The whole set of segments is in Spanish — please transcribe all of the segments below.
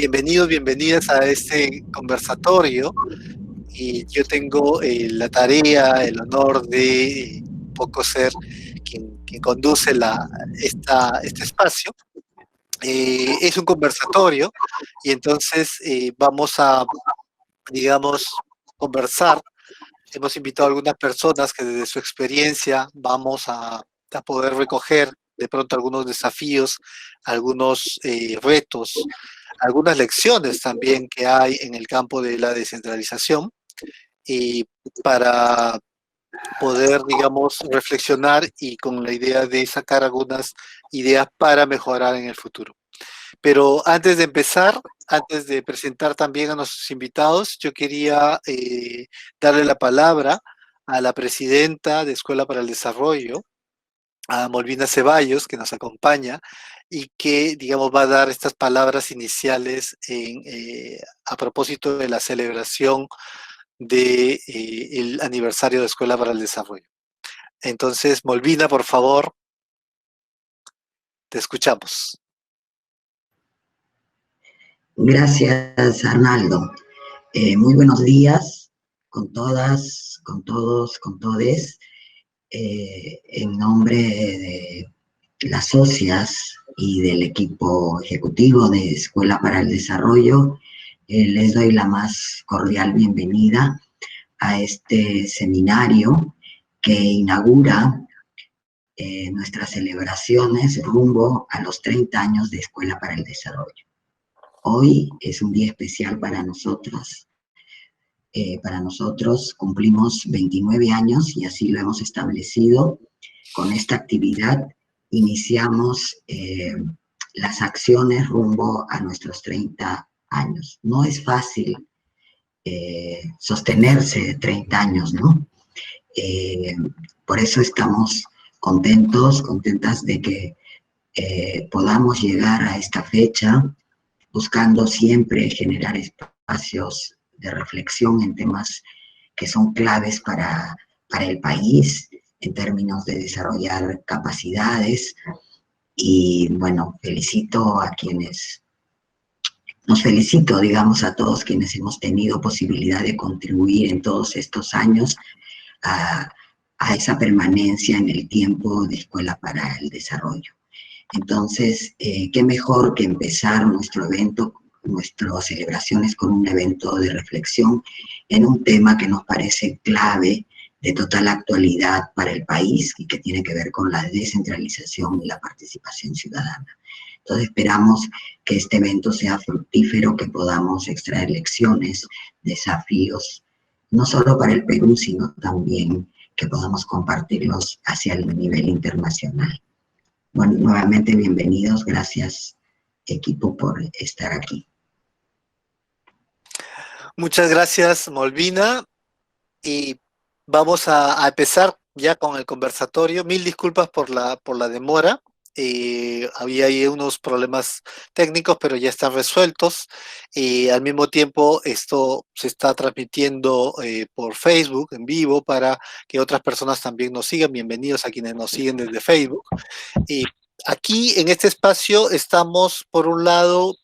Bienvenidos, bienvenidas a este conversatorio. Y yo tengo la tarea, el honor de un poco ser quien conduce este espacio. Es un conversatorio y entonces vamos a, digamos, conversar. Hemos invitado a algunas personas que desde su experiencia vamos a poder recoger de pronto algunos desafíos, algunos retos, algunas lecciones también que hay en el campo de la descentralización y para poder, digamos, reflexionar y con la idea de sacar algunas ideas para mejorar en el futuro. Pero antes de empezar, antes de presentar también a nuestros invitados, yo quería darle la palabra a la presidenta de Escuela para el Desarrollo, a Molvina Ceballos, que nos acompaña y que, digamos, va a dar estas palabras iniciales a propósito de la celebración del aniversario de Escuela para el Desarrollo. Entonces, Molvina, por favor, te escuchamos. Gracias, Arnaldo. Muy buenos días con todas, con todos, con todes. En nombre de las socias y del equipo ejecutivo de Escuela para el Desarrollo, les doy la más cordial bienvenida a este seminario que inaugura nuestras celebraciones rumbo a los 30 años de Escuela para el Desarrollo. Hoy es un día especial para nosotras. Para nosotros cumplimos 29 años y así lo hemos establecido. Con esta actividad iniciamos las acciones rumbo a nuestros 30 años. No es fácil sostenerse 30 años, ¿no? Por eso estamos contentas de que podamos llegar a esta fecha buscando siempre generar espacios de reflexión en temas que son claves para el país, en términos de desarrollar capacidades. Y bueno, nos felicito, digamos, a todos quienes hemos tenido posibilidad de contribuir en todos estos años a esa permanencia en el tiempo de Escuela para el Desarrollo. Entonces, qué mejor que empezar nuestras celebraciones con un evento de reflexión en un tema que nos parece clave, de total actualidad para el país y que tiene que ver con la descentralización y la participación ciudadana. Entonces, esperamos que este evento sea fructífero, que podamos extraer lecciones, desafíos, no solo para el Perú, sino también que podamos compartirlos hacia el nivel internacional. Bueno, nuevamente bienvenidos, gracias equipo por estar aquí. Muchas gracias, Molvina, y vamos a empezar ya con el conversatorio. Mil disculpas por la demora. Había ahí unos problemas técnicos, pero ya están resueltos. Y al mismo tiempo, esto se está transmitiendo por Facebook en vivo para que otras personas también nos sigan. Bienvenidos a quienes nos siguen desde Facebook. Y aquí en este espacio estamos, por un lado,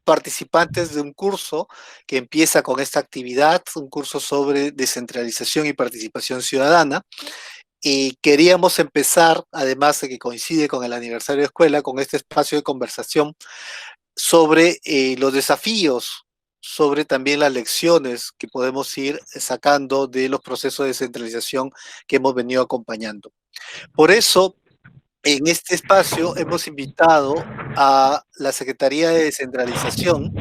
participantes de un curso que empieza con esta actividad, un curso sobre descentralización y participación ciudadana. Y queríamos empezar, además de que coincide con el aniversario de escuela, con este espacio de conversación sobre los desafíos, sobre también las lecciones que podemos ir sacando de los procesos de descentralización que hemos venido acompañando. Por eso, en este espacio hemos invitado a la Secretaría de Descentralización.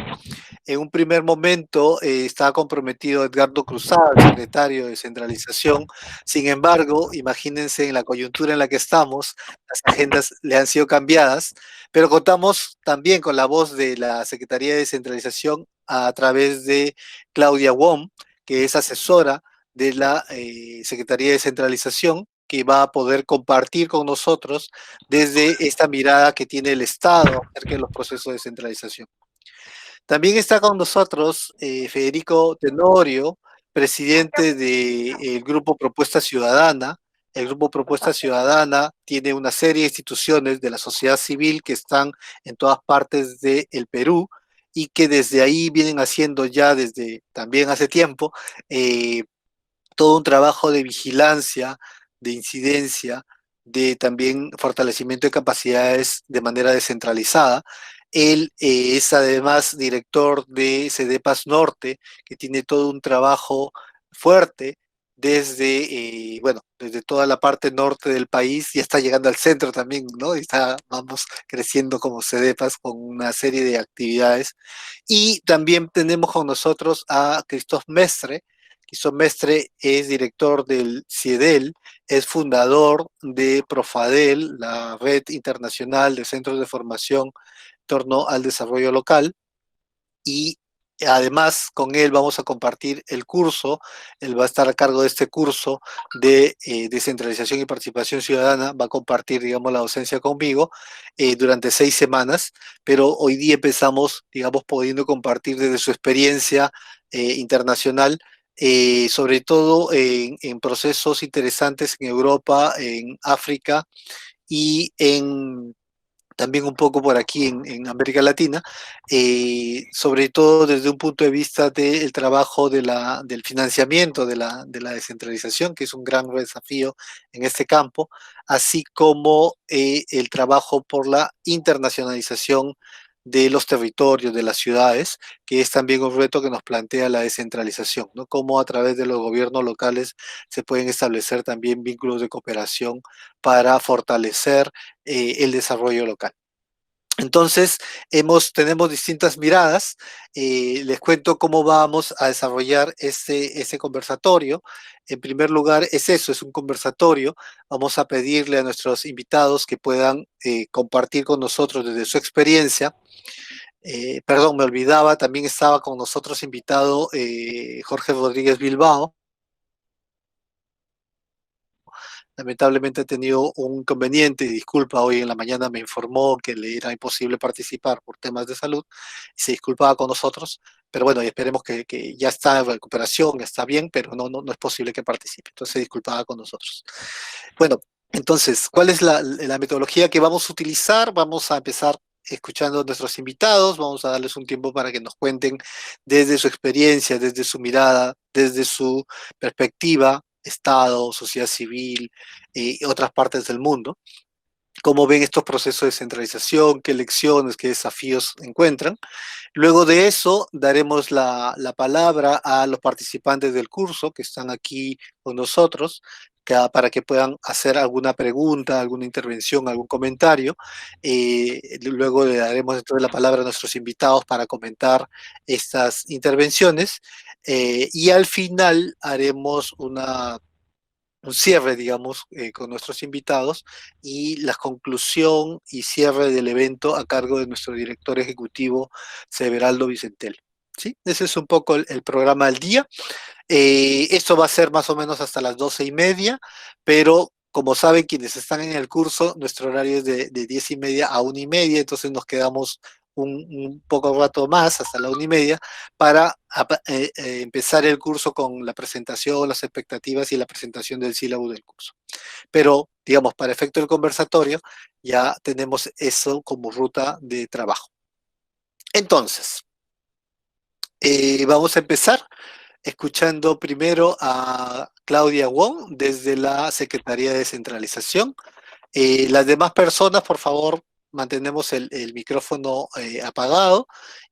En un primer momento estaba comprometido Edgardo Cruzado, el secretario de Descentralización. Sin embargo, imagínense en la coyuntura en la que estamos, las agendas le han sido cambiadas, pero contamos también con la voz de la Secretaría de Descentralización a través de Claudia Wong, que es asesora de la Secretaría de Descentralización, que va a poder compartir con nosotros desde esta mirada que tiene el Estado acerca de los procesos de descentralización. También está con nosotros Federico Tenorio, presidente del Grupo Propuesta Ciudadana. El Grupo Propuesta Ciudadana tiene una serie de instituciones de la sociedad civil que están en todas partes del Perú y que desde ahí vienen haciendo ya desde también hace tiempo todo un trabajo de vigilancia, de incidencia, de también fortalecimiento de capacidades de manera descentralizada. Él es además director de CEDEPAS Norte, que tiene todo un trabajo fuerte desde, bueno, desde toda la parte norte del país, y está llegando al centro también, ¿no? Y está, vamos, creciendo como CEDEPAS con una serie de actividades. Y también tenemos con nosotros a Christophe Mestre. Christophe Mestre es director del CIEDEL, es fundador de Profadel, la red internacional de centros de formación en torno al desarrollo local, y además con él vamos a compartir el curso. Él va a estar a cargo de este curso de descentralización y participación ciudadana, va a compartir, digamos, la docencia conmigo durante 6 semanas, pero hoy día empezamos, digamos, pudiendo compartir desde su experiencia internacional, sobre todo en procesos interesantes en Europa, en África y en también un poco por aquí en América Latina, sobre todo desde un punto de vista del trabajo del financiamiento de la descentralización, que es un gran desafío en este campo, así como el trabajo por la internacionalización de los territorios, de las ciudades, que es también un reto que nos plantea la descentralización, ¿no? Cómo a través de los gobiernos locales se pueden establecer también vínculos de cooperación para fortalecer el desarrollo local. Entonces, tenemos distintas miradas. Les cuento cómo vamos a desarrollar este conversatorio. En primer lugar, es eso, es un conversatorio. Vamos a pedirle a nuestros invitados que puedan compartir con nosotros desde su experiencia. Perdón, me olvidaba, también estaba con nosotros invitado Jorge Rodríguez Bilbao. Lamentablemente ha tenido un inconveniente y disculpa, hoy en la mañana me informó que le era imposible participar por temas de salud y se disculpaba con nosotros, pero bueno, y esperemos que ya está en recuperación, está bien, pero no es posible que participe, entonces se disculpaba con nosotros. Bueno, entonces, ¿cuál es la metodología que vamos a utilizar? Vamos a empezar escuchando a nuestros invitados, vamos a darles un tiempo para que nos cuenten desde su experiencia, desde su mirada, desde su perspectiva, Estado, sociedad civil y otras partes del mundo, cómo ven estos procesos de centralización, qué lecciones, qué desafíos encuentran. Luego de eso, daremos la palabra a los participantes del curso que están aquí con nosotros, para que puedan hacer alguna pregunta, alguna intervención, algún comentario. Luego le daremos entonces la palabra a nuestros invitados para comentar estas intervenciones. Y al final haremos un cierre, digamos, con nuestros invitados y la conclusión y cierre del evento a cargo de nuestro director ejecutivo, Severaldo Vicentel. ¿Sí? Ese es un poco el programa del día. Esto va a ser más o menos hasta las 12:30, pero como saben quienes están en el curso, nuestro horario es de 10:30 a 1:30, entonces nos quedamos un poco rato más, hasta la 1:30, para empezar el curso con la presentación, las expectativas y la presentación del sílabo del curso. Pero, digamos, para efecto del conversatorio, ya tenemos eso como ruta de trabajo. Entonces, vamos a empezar escuchando primero a Claudia Wong desde la Secretaría de Descentralización. Las demás personas, por favor, mantenemos el micrófono apagado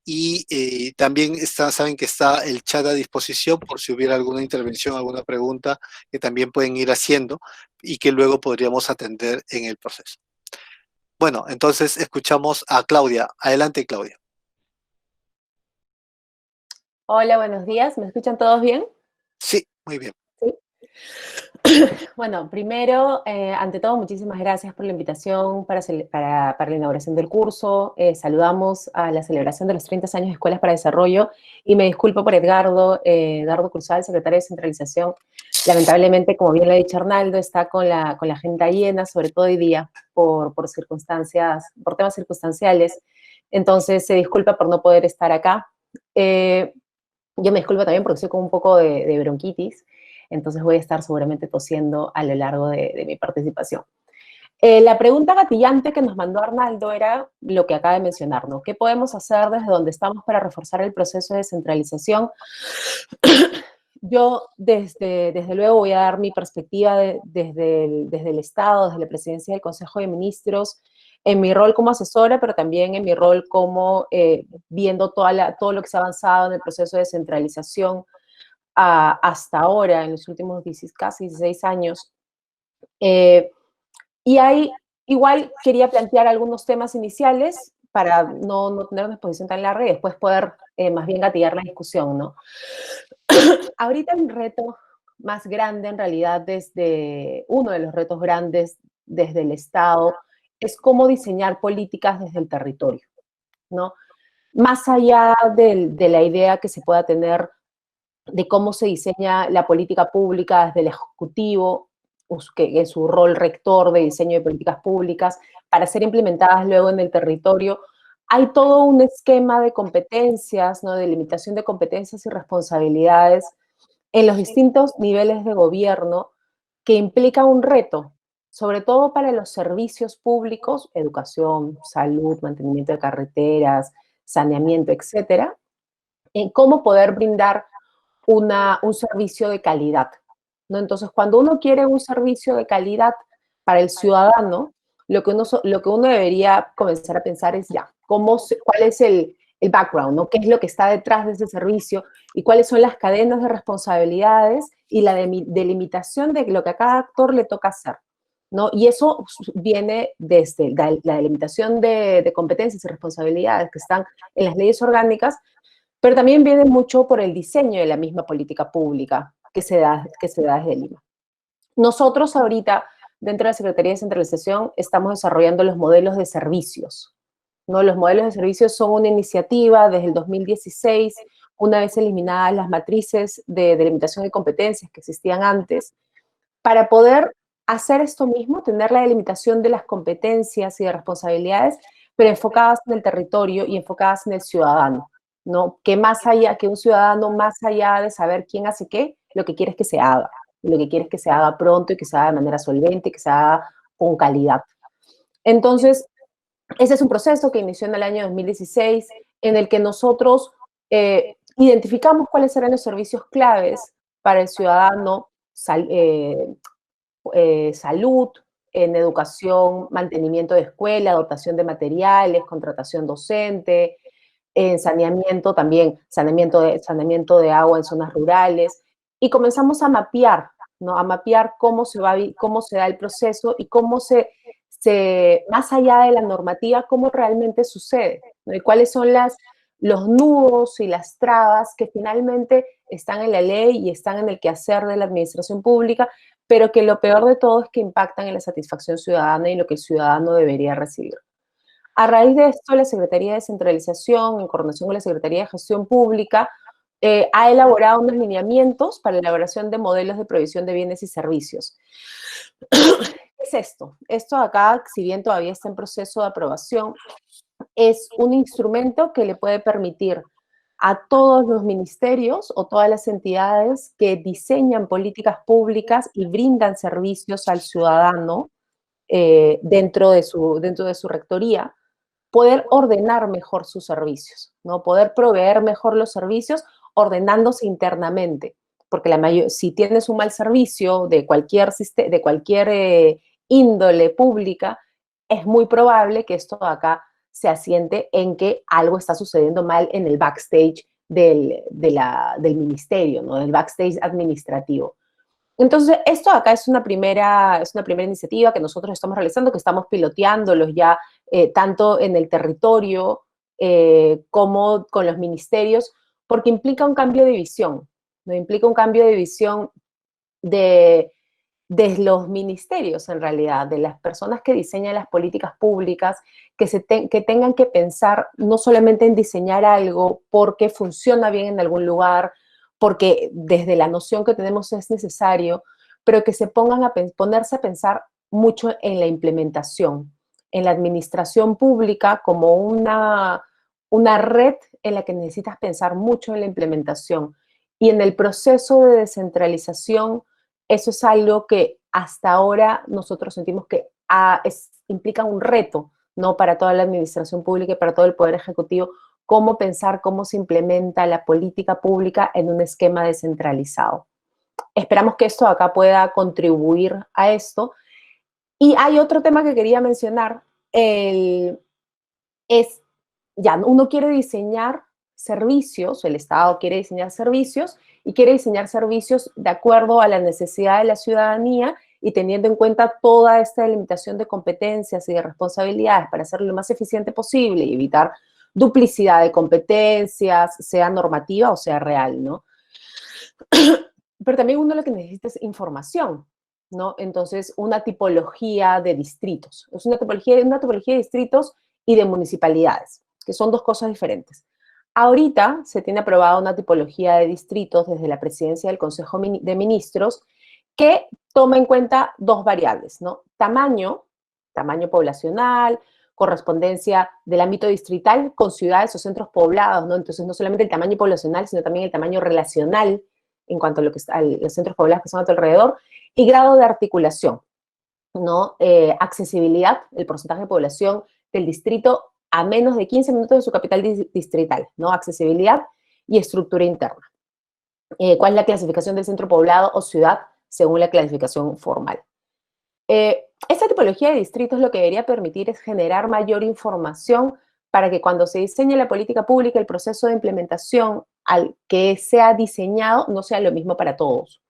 y también saben que está el chat a disposición por si hubiera alguna intervención, alguna pregunta que también pueden ir haciendo y que luego podríamos atender en el proceso. Bueno, entonces escuchamos a Claudia. Adelante, Claudia. Hola, buenos días. ¿Me escuchan todos bien? Sí, muy bien. Sí. Bueno, primero, ante todo, muchísimas gracias por la invitación para la inauguración del curso. Saludamos a la celebración de los 30 años de Escuelas para Desarrollo y me disculpo por Edgardo Cursal, secretario de Centralización. Lamentablemente, como bien lo ha dicho Arnaldo, está con la agenda llena, sobre todo hoy día, por temas circunstanciales. Entonces, se disculpa por no poder estar acá. Yo me disculpo también porque estoy con un poco de bronquitis, entonces voy a estar seguramente tosiendo a lo largo de mi participación. La pregunta gatillante que nos mandó Arnaldo era lo que acaba de mencionar, ¿no? ¿Qué podemos hacer desde donde estamos para reforzar el proceso de descentralización? Yo, desde luego, voy a dar mi perspectiva desde el Estado, desde la presidencia del Consejo de Ministros, en mi rol como asesora, pero también en mi rol como viendo todo lo que se ha avanzado en el proceso de descentralización hasta ahora, en los últimos casi 16 años. Y ahí igual quería plantear algunos temas iniciales para no tener una exposición tan larga y después poder más bien gatillar la discusión, ¿no? Ahorita el reto más grande, en realidad, uno de los retos grandes desde el Estado, es cómo diseñar políticas desde el territorio, ¿no? Más allá de la idea que se pueda tener de cómo se diseña la política pública desde el Ejecutivo, que en su rol rector de diseño de políticas públicas, para ser implementadas luego en el territorio, hay todo un esquema de competencias, ¿no? De limitación de competencias y responsabilidades en los distintos niveles de gobierno que implica un reto, sobre todo para los servicios públicos, educación, salud, mantenimiento de carreteras, saneamiento, etcétera, en cómo poder brindar un servicio de calidad, ¿no? Entonces, cuando uno quiere un servicio de calidad para el ciudadano, lo que uno debería comenzar a pensar es ya, cuál es el background, ¿no? ¿Qué es lo que está detrás de ese servicio y cuáles son las cadenas de responsabilidades y la delimitación de lo que a cada actor le toca hacer, ¿no? Y eso viene desde la delimitación de competencias y responsabilidades que están en las leyes orgánicas, pero también viene mucho por el diseño de la misma política pública que se da desde Lima. Nosotros ahorita, dentro de la Secretaría de Descentralización, estamos desarrollando los modelos de servicios, ¿no? Los modelos de servicios son una iniciativa desde el 2016, una vez eliminadas las matrices de delimitación de competencias que existían antes, para poder hacer esto mismo, tener la delimitación de las competencias y de responsabilidades, pero enfocadas en el territorio y enfocadas en el ciudadano, ¿no? Que más allá, que un ciudadano, más allá de saber quién hace qué, lo que quiere es que se haga. Y lo que quiere es que se haga pronto y que se haga de manera solvente y que se haga con calidad. Entonces, ese es un proceso que inició en el año 2016, en el que nosotros identificamos cuáles eran los servicios claves para el ciudadano, salud, en educación, mantenimiento de escuela, dotación de materiales, contratación docente, en saneamiento también, saneamiento de agua en zonas rurales, y comenzamos a mapear, ¿no? A mapear cómo se da el proceso y cómo más allá de la normativa, cómo realmente sucede, ¿no? Y cuáles son los nudos y las trabas que finalmente están en la ley y están en el quehacer de la administración pública, pero que lo peor de todo es que impactan en la satisfacción ciudadana y lo que el ciudadano debería recibir. A raíz de esto, la Secretaría de Descentralización, en coordinación con la Secretaría de Gestión Pública, ha elaborado unos lineamientos para la elaboración de modelos de provisión de bienes y servicios. ¿Qué es esto? Esto acá, si bien todavía está en proceso de aprobación, es un instrumento que le puede permitir a todos los ministerios o todas las entidades que diseñan políticas públicas y brindan servicios al ciudadano dentro de su rectoría, poder ordenar mejor sus servicios, ¿no? Poder proveer mejor los servicios ordenándose internamente, porque si tienes un mal servicio de cualquier índole pública, es muy probable que esto acá se asiente en que algo está sucediendo mal en el backstage del ministerio, ¿no? Del backstage administrativo. Entonces, esto acá es una primera iniciativa que nosotros estamos realizando, que estamos piloteándolos ya tanto en el territorio como con los ministerios, porque implica un cambio de visión, ¿no? Implica un cambio de visión de los ministerios, en realidad, de las personas que diseñan las políticas públicas, que tengan que pensar no solamente en diseñar algo porque funciona bien en algún lugar, porque desde la noción que tenemos es necesario, pero que se pongan ponerse a pensar mucho en la implementación, en la administración pública como una red en la que necesitas pensar mucho en la implementación. Y en el proceso de descentralización, eso es algo que hasta ahora nosotros sentimos que implican un reto, ¿no? Para toda la administración pública y para todo el Poder Ejecutivo, cómo pensar cómo se implementa la política pública en un esquema descentralizado. Esperamos que esto acá pueda contribuir a esto. Y hay otro tema que quería mencionar, uno quiere diseñar servicios, el Estado quiere diseñar servicios y quiere diseñar servicios de acuerdo a la necesidad de la ciudadanía y teniendo en cuenta toda esta delimitación de competencias y de responsabilidades para hacerlo lo más eficiente posible y evitar duplicidad de competencias, sea normativa o sea real, ¿no? Pero también uno lo que necesita es información, ¿no? Entonces, una tipología de distritos. Es una tipología de distritos y de municipalidades, que son dos cosas diferentes. Ahorita se tiene aprobada una tipología de distritos desde la presidencia del Consejo de Ministros que toma en cuenta dos variables, ¿no? Tamaño poblacional, correspondencia del ámbito distrital con ciudades o centros poblados, ¿no? Entonces, no solamente el tamaño poblacional, sino también el tamaño relacional en cuanto a los centros poblados que son a tu alrededor, y grado de articulación, ¿no? Accesibilidad, el porcentaje de población del distrito a menos de 15 minutos de su capital distrital, ¿no? Accesibilidad y estructura interna. ¿Cuál es la clasificación del centro poblado o ciudad según la clasificación formal? Esta tipología de distritos lo que debería permitir es generar mayor información para que cuando se diseñe la política pública, el proceso de implementación al que sea diseñado no sea lo mismo para todos.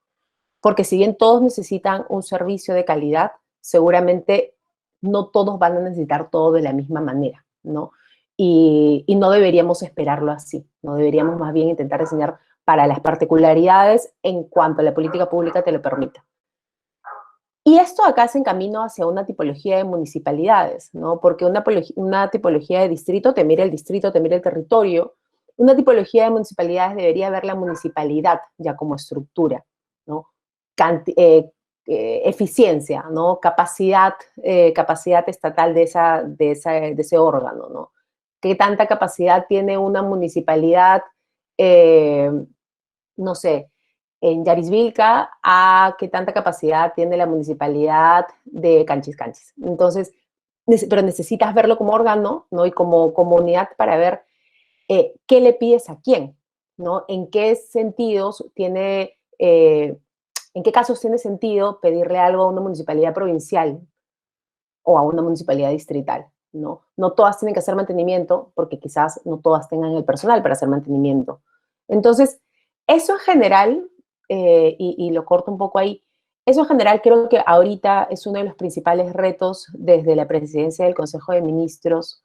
Porque si bien todos necesitan un servicio de calidad, seguramente no todos van a necesitar todo de la misma manera, ¿no? Y no deberíamos esperarlo así, no deberíamos más bien intentar diseñar para las particularidades en cuanto la política pública te lo permita. Y esto acá se encaminó hacia una tipología de municipalidades, ¿no? Porque una tipología de distrito te mira el distrito, te mira el territorio. Una tipología de municipalidades debería ver la municipalidad ya como estructura, ¿no? Eficiencia, ¿no? Capacidad estatal de ese órgano, ¿no? ¿Qué tanta capacidad tiene una municipalidad, no sé, en Yarisvilca, a qué tanta capacidad tiene la municipalidad de Canchis Canchis? Entonces, pero necesitas verlo como órgano, ¿no? Y como unidad para ver qué le pides a quién, ¿no? En qué sentidos tiene... ¿En qué casos tiene sentido pedirle algo a una municipalidad provincial o a una municipalidad distrital? ¿No? No todas tienen que hacer mantenimiento porque quizás no todas tengan el personal para hacer mantenimiento. Entonces, eso en general, y lo corto un poco ahí, eso en general creo que ahorita es uno de los principales retos desde la presidencia del Consejo de Ministros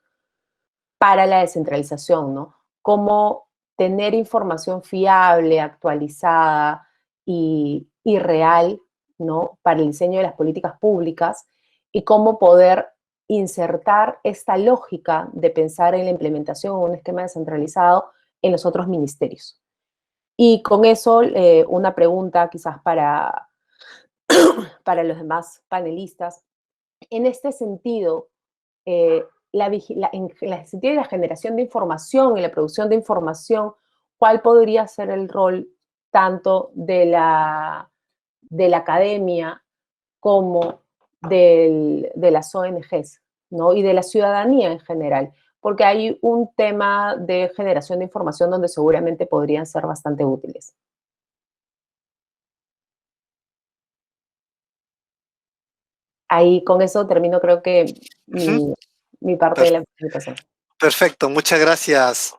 para la descentralización, ¿no? Cómo tener información fiable, actualizada y real, ¿no? Para el diseño de las políticas públicas y cómo poder insertar esta lógica de pensar en la implementación de un esquema descentralizado en los otros ministerios. Y con eso, una pregunta quizás para los demás panelistas. En este sentido, en el sentido de la generación de información y la producción de información, ¿cuál podría ser el rol tanto de la academia como de las ONGs, ¿no? Y de la ciudadanía en general? Porque hay un tema de generación de información donde seguramente podrían ser bastante útiles. Ahí con eso termino, creo que mi parte de la presentación. Perfecto, muchas gracias,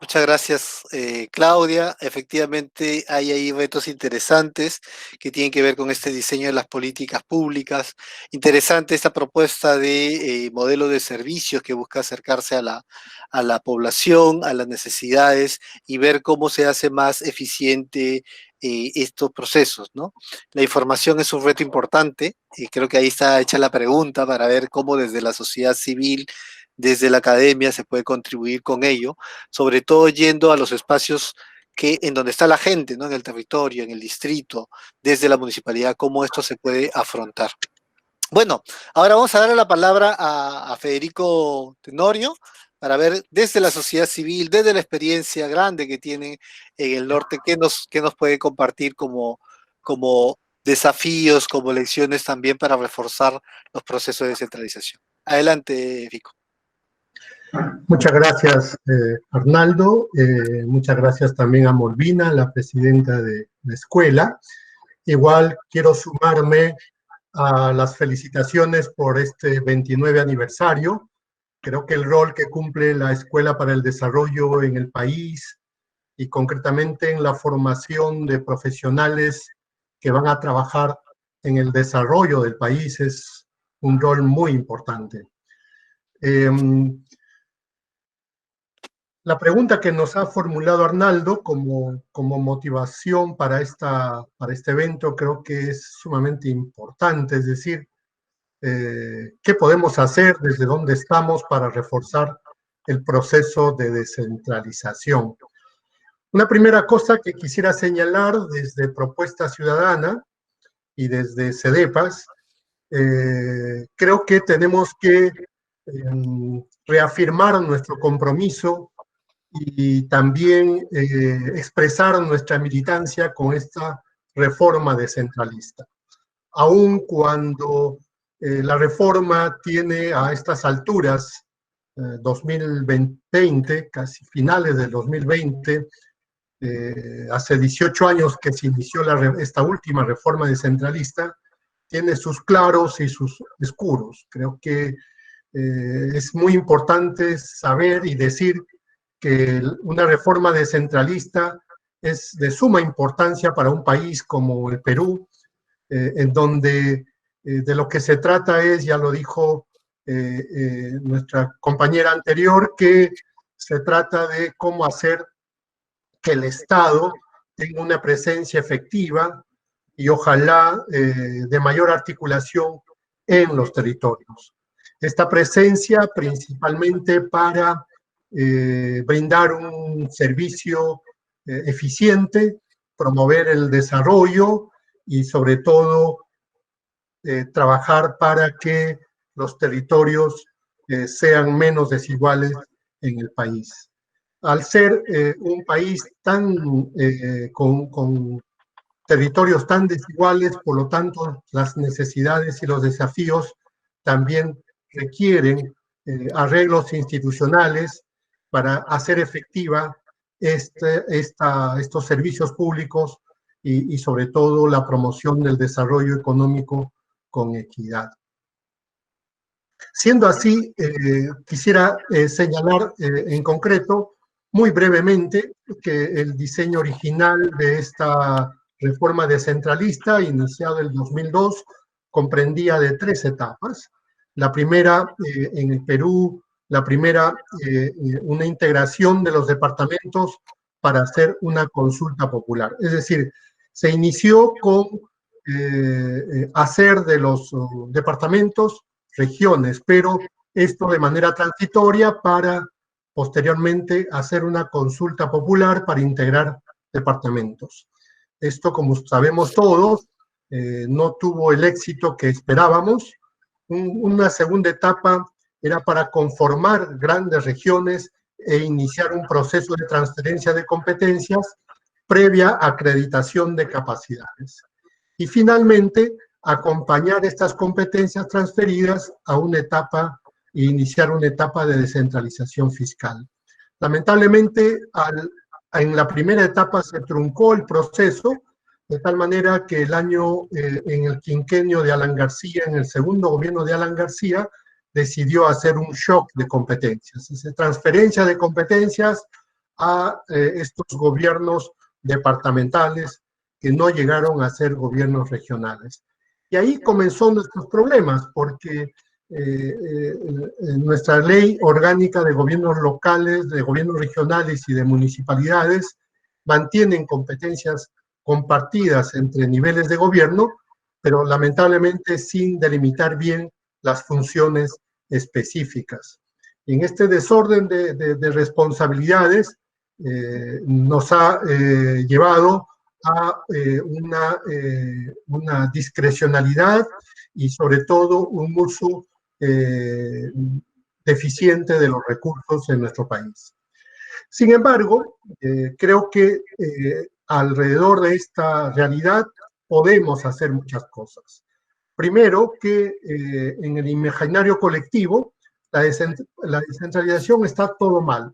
Claudia. Efectivamente, hay ahí retos interesantes que tienen que ver con este diseño de las políticas públicas. Interesante esta propuesta de modelo de servicios que busca acercarse a la población, a las necesidades y ver cómo se hace más eficiente estos procesos, ¿no? La información es un reto importante y creo que ahí está hecha la pregunta para ver cómo desde la sociedad civil, desde la academia se puede contribuir con ello, sobre todo yendo a los espacios en donde está la gente, ¿no? En el territorio, en el distrito, desde la municipalidad, cómo esto se puede afrontar. Bueno, ahora vamos a darle la palabra a Federico Tenorio para ver desde la sociedad civil, desde la experiencia grande que tiene en el norte, qué nos puede compartir como desafíos como lecciones también para reforzar los procesos de descentralización. Adelante, Vico. Muchas gracias, Arnaldo. Muchas gracias también a Molvina, la presidenta de la escuela. Igual quiero sumarme a las felicitaciones por este 29 aniversario. Creo que el rol que cumple la Escuela para el Desarrollo en el país y concretamente en la formación de profesionales que van a trabajar en el desarrollo del país es un rol muy importante. La pregunta que nos ha formulado Arnaldo como motivación para este evento creo que es sumamente importante, es decir, ¿qué podemos hacer desde donde estamos para reforzar el proceso de descentralización? Una primera cosa que quisiera señalar desde Propuesta Ciudadana y desde CEDEPAS, creo que tenemos que reafirmar nuestro compromiso y también expresar nuestra militancia con esta reforma descentralista. Aun cuando la reforma tiene a estas alturas, 2020, casi finales del 2020, hace 18 años que se inició esta última reforma descentralista, tiene sus claros y sus oscuros. Creo que es muy importante saber y decir que una reforma descentralista es de suma importancia para un país como el Perú, en donde de lo que se trata es, ya lo dijo nuestra compañera anterior, que se trata de cómo hacer que el Estado tenga una presencia efectiva y ojalá de mayor articulación en los territorios. Esta presencia principalmente para brindar un servicio eficiente, promover el desarrollo y sobre todo trabajar para que los territorios sean menos desiguales en el país. Al ser un país con territorios tan desiguales, por lo tanto, las necesidades y los desafíos también requieren arreglos institucionales para hacer efectiva estos servicios públicos y sobre todo la promoción del desarrollo económico con equidad. Siendo así, quisiera señalar en concreto, muy brevemente, que el diseño original de esta reforma descentralista, iniciada en el 2002, comprendía de 3 etapas. La primera, en el Perú, una integración de los departamentos para hacer una consulta popular. Es decir, se inició con hacer de los departamentos regiones, pero esto de manera transitoria para posteriormente hacer una consulta popular para integrar departamentos. Esto, como sabemos todos, no tuvo el éxito que esperábamos. Una segunda etapa era para conformar grandes regiones e iniciar un proceso de transferencia de competencias previa acreditación de capacidades. Y finalmente, acompañar estas competencias transferidas a una etapa e iniciar una etapa de descentralización fiscal. Lamentablemente, en la primera etapa se truncó el proceso, de tal manera que en el quinquenio de Alan García, en el segundo gobierno de Alan García, decidió hacer un shock de competencias, esa transferencia de competencias a estos gobiernos departamentales que no llegaron a ser gobiernos regionales. Y ahí comenzó nuestros problemas, porque nuestra ley orgánica de gobiernos locales, de gobiernos regionales y de municipalidades mantienen competencias compartidas entre niveles de gobierno, pero lamentablemente sin delimitar bien las funciones específicas. En este desorden de responsabilidades nos ha llevado a una discrecionalidad y sobre todo un uso deficiente de los recursos en nuestro país. Sin embargo, creo que alrededor de esta realidad podemos hacer muchas cosas. Primero, que en el imaginario colectivo, la descentralización está todo mal.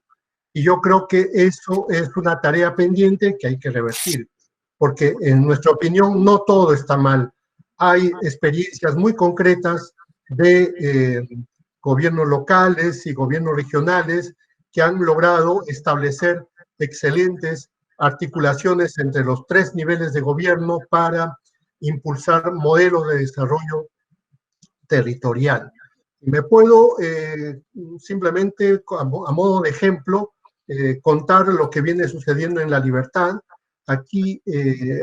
Y yo creo que eso es una tarea pendiente que hay que revertir, porque en nuestra opinión no todo está mal. Hay experiencias muy concretas de gobiernos locales y gobiernos regionales que han logrado establecer excelentes articulaciones entre los 3 niveles de gobierno para impulsar modelos de desarrollo territorial. Me puedo simplemente, a modo de ejemplo, contar lo que viene sucediendo en La Libertad, aquí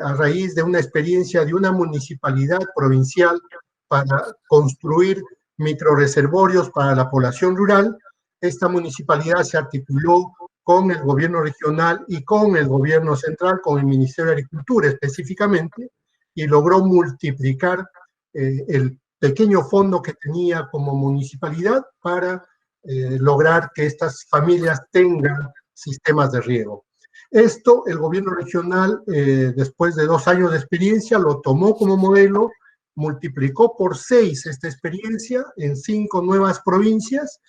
a raíz de una experiencia de una municipalidad provincial para construir microreservorios para la población rural. Esta municipalidad se articuló con el gobierno regional y con el gobierno central, con el Ministerio de Agricultura específicamente, y logró multiplicar el pequeño fondo que tenía como municipalidad para lograr que estas familias tengan sistemas de riego. Esto el gobierno regional, después de 2 años de experiencia, lo tomó como modelo, multiplicó por 6 esta experiencia en 5 nuevas provincias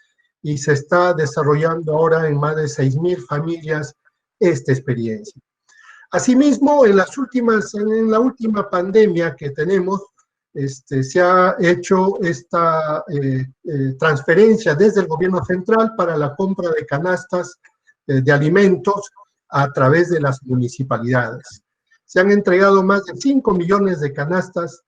y se está desarrollando ahora en más de 6,000 familias esta experiencia. Asimismo, en la última pandemia que tenemos, se ha hecho esta transferencia desde el gobierno central para la compra de canastas de alimentos a través de las municipalidades. Se han entregado más de 5 millones de canastas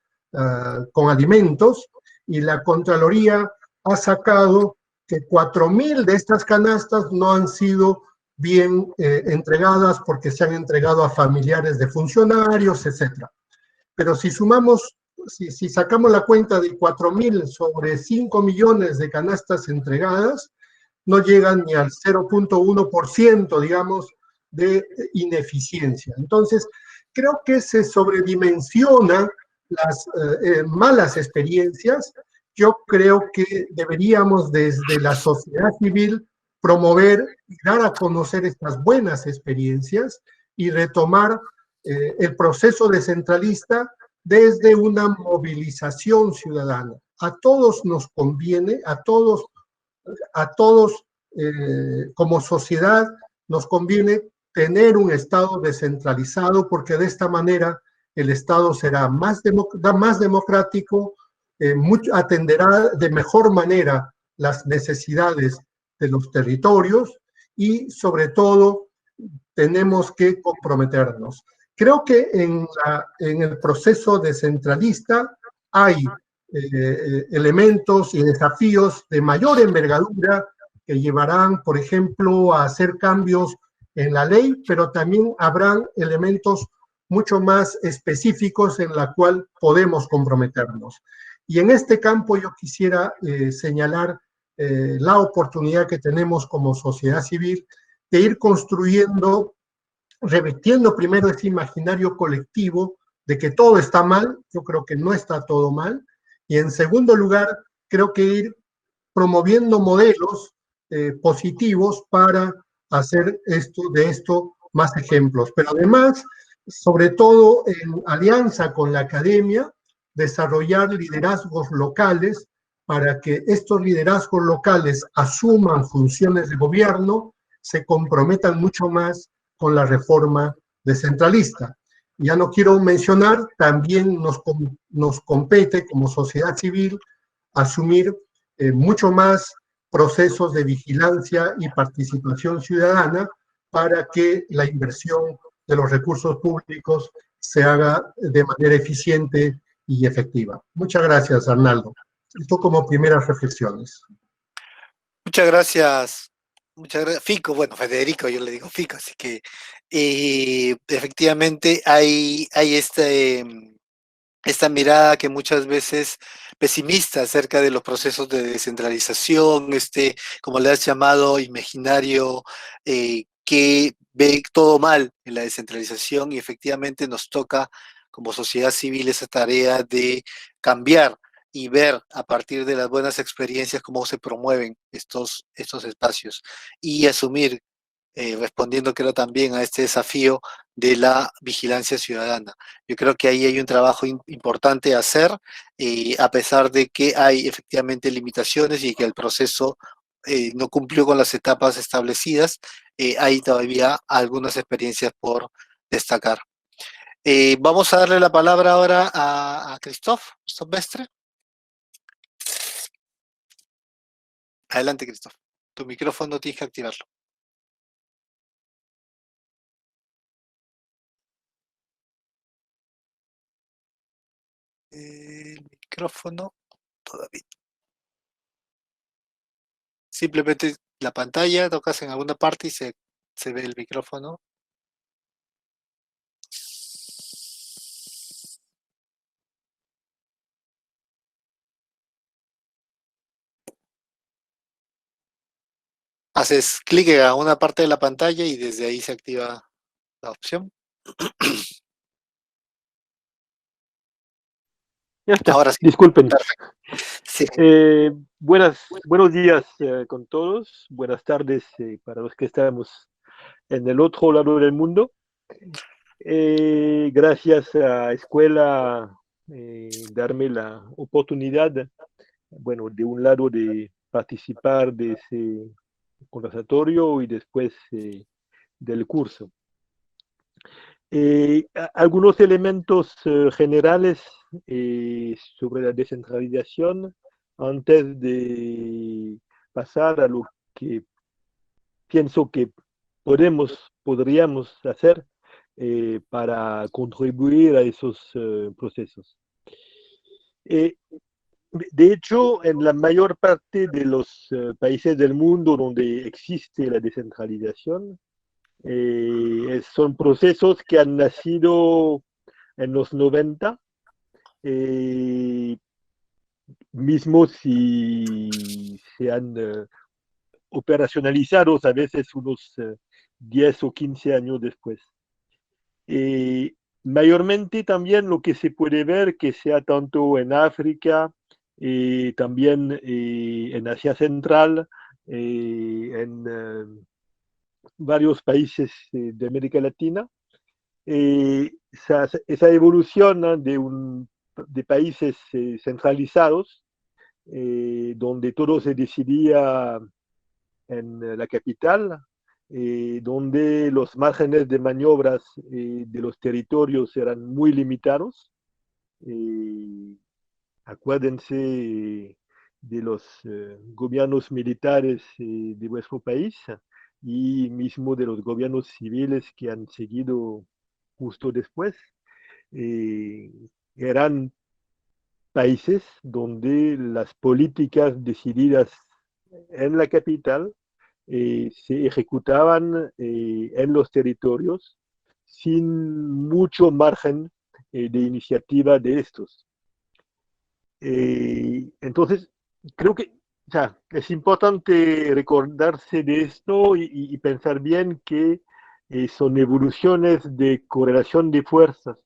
con alimentos y la Contraloría ha sacado que 4,000 de estas canastas no han sido bien entregadas porque se han entregado a familiares de funcionarios, etc. Pero si sumamos, si sacamos la cuenta de 4,000 sobre 5 millones de canastas entregadas, no llegan ni al 0,1%, digamos, de ineficiencia. Entonces, creo que se sobredimensiona las malas experiencias. Yo creo que deberíamos desde la sociedad civil promover y dar a conocer estas buenas experiencias y retomar el proceso descentralista desde una movilización ciudadana. A todos nos conviene, a todos como sociedad nos conviene tener un Estado descentralizado porque de esta manera el Estado será más democrático, atenderá de mejor manera las necesidades de los territorios y sobre todo tenemos que comprometernos. Creo que en el proceso descentralista hay elementos y desafíos de mayor envergadura que llevarán, por ejemplo, a hacer cambios en la ley, pero también habrán elementos mucho más específicos en la cual podemos comprometernos. Y en este campo yo quisiera señalar la oportunidad que tenemos como sociedad civil de ir construyendo, revirtiendo primero ese imaginario colectivo de que todo está mal. Yo creo que no está todo mal. Y en segundo lugar, creo que ir promoviendo modelos positivos para hacer de esto más ejemplos. Pero además, sobre todo en alianza con la academia, desarrollar liderazgos locales para que estos liderazgos locales asuman funciones de gobierno, se comprometan mucho más con la reforma descentralista. Ya no quiero mencionar, también nos compete como sociedad civil asumir mucho más procesos de vigilancia y participación ciudadana para que la inversión de los recursos públicos se haga de manera eficiente y efectiva. Muchas gracias, Arnaldo. Esto como primeras reflexiones. Muchas gracias. Muchas gracias. Fico, bueno, Federico, yo le digo Fico, así que efectivamente hay esta mirada que muchas veces pesimista acerca de los procesos de descentralización, como le has llamado, imaginario, que ve todo mal en la descentralización y efectivamente nos toca como sociedad civil esa tarea de cambiar y ver a partir de las buenas experiencias cómo se promueven estos espacios y asumir respondiendo creo también a este desafío de la vigilancia ciudadana. Yo creo que ahí hay un trabajo importante a hacer, a pesar de que hay efectivamente limitaciones y que el proceso no cumplió con las etapas establecidas, hay todavía algunas experiencias por destacar. Vamos a darle la palabra ahora a Christophe Mestre. Adelante, Christophe. Tu micrófono tienes que activarlo. El micrófono todavía. Simplemente la pantalla, tocas en alguna parte y se ve el micrófono. Haces clic en una parte de la pantalla y desde ahí se activa la opción. Ya está, Ahora sí. disculpen. Perfecto. Sí. Buenos días con todos, buenas tardes para los que estamos en el otro lado del mundo. Gracias a Escuela darme la oportunidad, bueno, de un lado de participar de ese conversatorio y después del curso. Algunos elementos generales sobre la descentralización antes de pasar a lo que pienso que podríamos hacer para contribuir a esos procesos. De hecho, en la mayor parte de los países del mundo donde existe la descentralización, son procesos que han nacido en los 90, mismo si se han operacionalizado a veces unos 10 o 15 años después. Mayormente también lo que se puede ver, que sea tanto en África, también en Asia Central, en varios países de América Latina, esa evolución, ¿no?, de países centralizados, donde todo se decidía en la capital, donde los márgenes de maniobras de los territorios eran muy limitados. Acuérdense de los gobiernos militares de vuestro país y mismo de los gobiernos civiles que han seguido justo después. Eran países donde las políticas decididas en la capital se ejecutaban en los territorios sin mucho margen de iniciativa de estos. Entonces, creo que es importante recordarse de esto y pensar bien que son evoluciones de correlación de fuerzas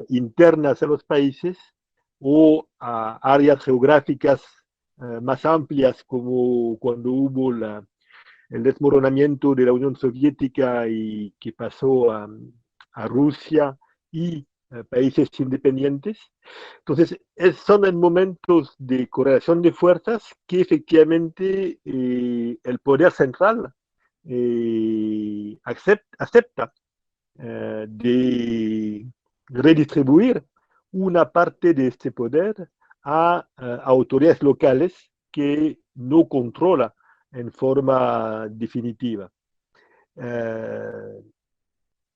internas a los países o a áreas geográficas más amplias, como cuando hubo el desmoronamiento de la Unión Soviética y que pasó a Rusia y países independientes. Entonces, son en momentos de correlación de fuerzas que efectivamente el poder central acepta de redistribuir una parte de este poder a autoridades locales que no controla en forma definitiva.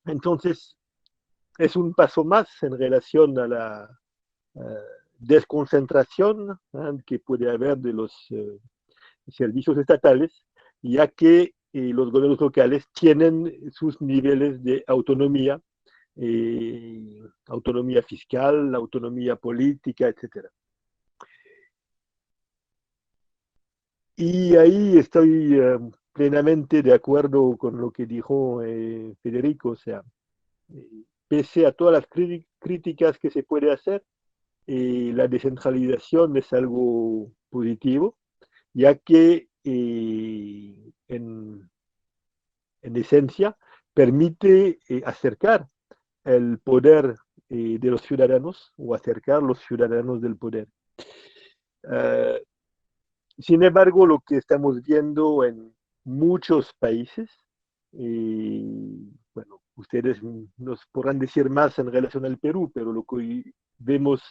Entonces, es un paso más en relación a la desconcentración que puede haber de los servicios estatales, ya que los gobiernos locales tienen sus niveles de autonomía, autonomía fiscal, autonomía política, etc. Y ahí estoy plenamente de acuerdo con lo que dijo Federico, o sea, pese a todas las críticas que se puede hacer, la descentralización es algo positivo, ya que en en esencia, permite acercar el poder de los ciudadanos o acercar los ciudadanos del poder. Sin embargo, lo que estamos viendo en muchos países, bueno, ustedes nos podrán decir más en relación al Perú, pero lo que vemos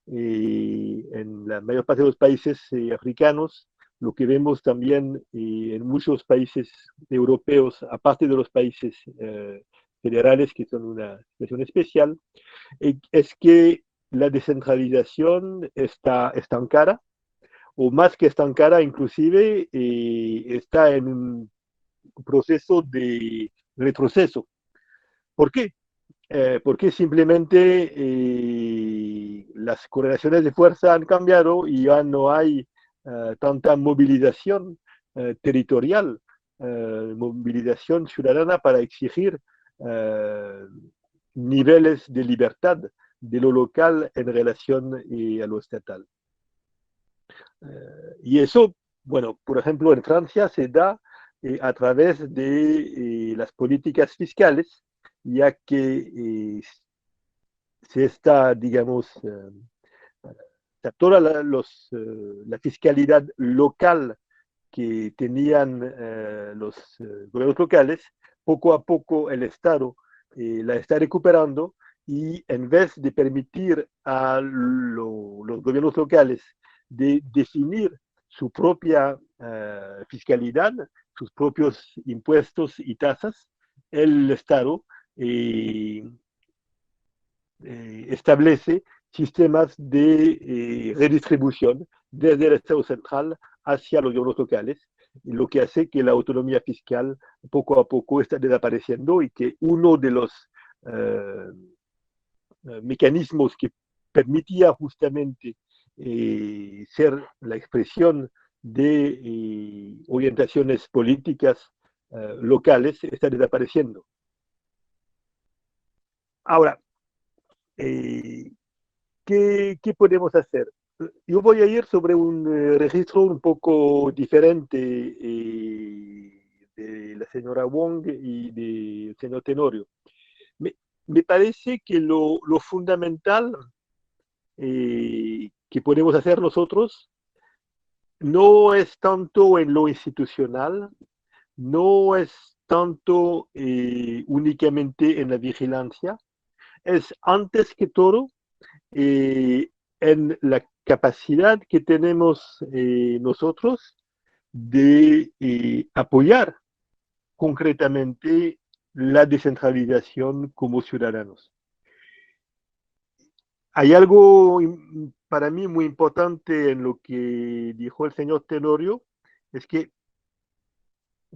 en la mayor parte de los países africanos, lo que vemos también en muchos países europeos, aparte de los países federales, que son una situación especial, es que la descentralización está estancada, o más que estancada, inclusive está en un proceso de retroceso. ¿Por qué? Porque simplemente las correlaciones de fuerza han cambiado y ya no hay tanta movilización territorial, movilización ciudadana para exigir niveles de libertad de lo local en relación a lo estatal. Y eso, bueno, por ejemplo, en Francia se da a través de las políticas fiscales, ya que se está, digamos, toda la fiscalidad local que tenían los gobiernos locales, poco a poco el Estado la está recuperando y en vez de permitir a los gobiernos locales de definir su propia fiscalidad, sus propios impuestos y tasas, el Estado establece sistemas de redistribución desde el Estado central hacia los gobiernos locales, lo que hace que la autonomía fiscal poco a poco está desapareciendo y que uno de los mecanismos que permitía justamente ser la expresión de orientaciones políticas locales está desapareciendo. Ahora, ¿qué podemos hacer? Yo voy a ir sobre un registro un poco diferente de la señora Wong y del señor Tenorio. Me parece que lo fundamental que podemos hacer nosotros no es tanto en lo institucional, no es tanto únicamente en la vigilancia, es antes que todo en la capacidad que tenemos nosotros de apoyar concretamente la descentralización como ciudadanos. Hay algo para mí muy importante en lo que dijo el señor Tenorio, es que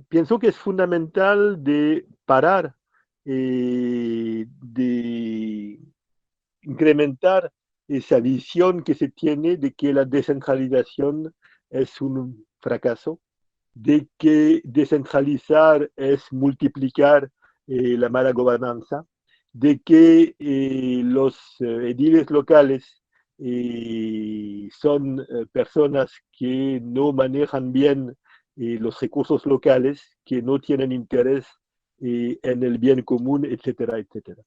pienso que es fundamental de parar, de incrementar esa visión que se tiene de que la descentralización es un fracaso, de que descentralizar es multiplicar la mala gobernanza, de que los ediles locales son personas que no manejan bien los recursos locales, que no tienen interés en el bien común, etcétera, etcétera.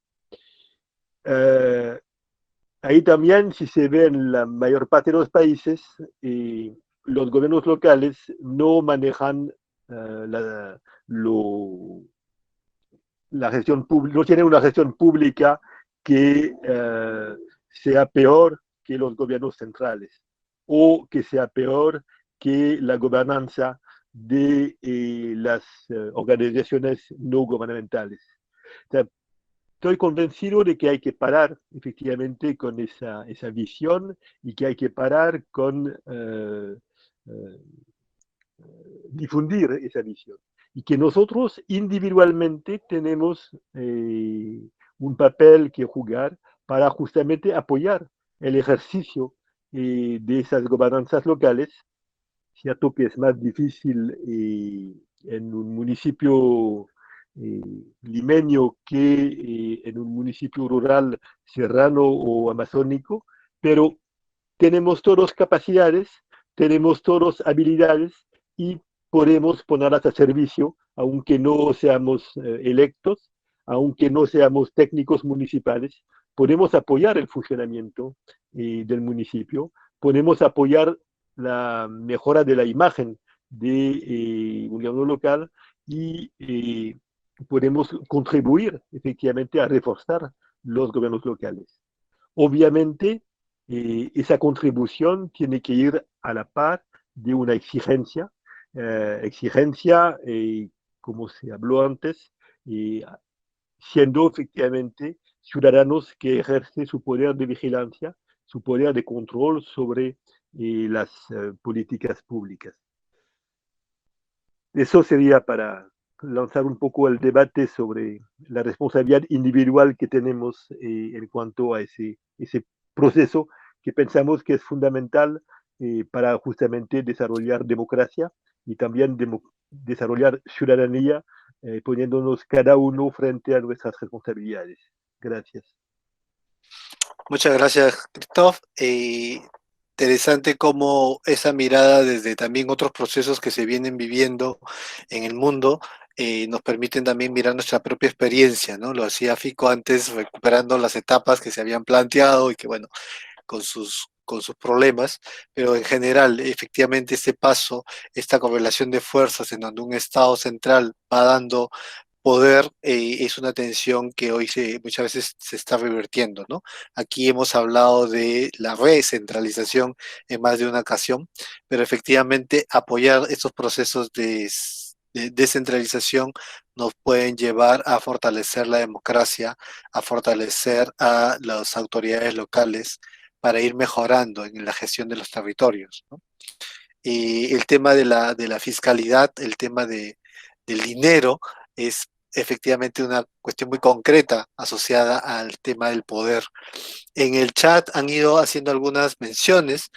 Ahí también, si se ve en la mayor parte de los países, los gobiernos locales no manejan la gestión pública, no tienen una gestión pública que sea peor que los gobiernos centrales o que sea peor que la gobernanza de las organizaciones no gubernamentales. O sea, estoy convencido de que hay que parar efectivamente con esa visión y que hay que parar con difundir esa visión. Y que nosotros individualmente tenemos un papel que jugar para justamente apoyar el ejercicio de esas gobernanzas locales. Cierto que es más difícil en un municipio limeño que en un municipio rural serrano o amazónico, pero tenemos todos capacidades, tenemos todos habilidades y podemos ponerlas a servicio, aunque no seamos electos, aunque no seamos técnicos municipales, podemos apoyar el funcionamiento del municipio, podemos apoyar la mejora de la imagen de un gobierno local y podemos contribuir efectivamente a reforzar los gobiernos locales. Obviamente, esa contribución tiene que ir a la par de una exigencia, como se habló antes, siendo efectivamente ciudadanos que ejercen su poder de vigilancia, su poder de control sobre las políticas públicas. Eso sería para lanzar un poco el debate sobre la responsabilidad individual que tenemos en cuanto a ese proceso que pensamos que es fundamental para justamente desarrollar democracia y también desarrollar ciudadanía, poniéndonos cada uno frente a nuestras responsabilidades. Gracias. Muchas gracias, Christoph. Interesante cómo esa mirada desde también otros procesos que se vienen viviendo en el mundo nos permiten también mirar nuestra propia experiencia, ¿no? Lo hacía Fico antes, recuperando las etapas que se habían planteado y que, bueno, con sus problemas, pero en general, efectivamente, este paso, esta correlación de fuerzas en donde un Estado central va dando poder, es una tensión que hoy muchas veces se está revirtiendo, ¿no? Aquí hemos hablado de la recentralización en más de una ocasión, pero efectivamente apoyar estos procesos de descentralización nos pueden llevar a fortalecer la democracia, a fortalecer a las autoridades locales para ir mejorando en la gestión de los territorios, ¿no? El tema de la fiscalidad, el tema del dinero, es efectivamente una cuestión muy concreta asociada al tema del poder. En el chat han ido haciendo algunas menciones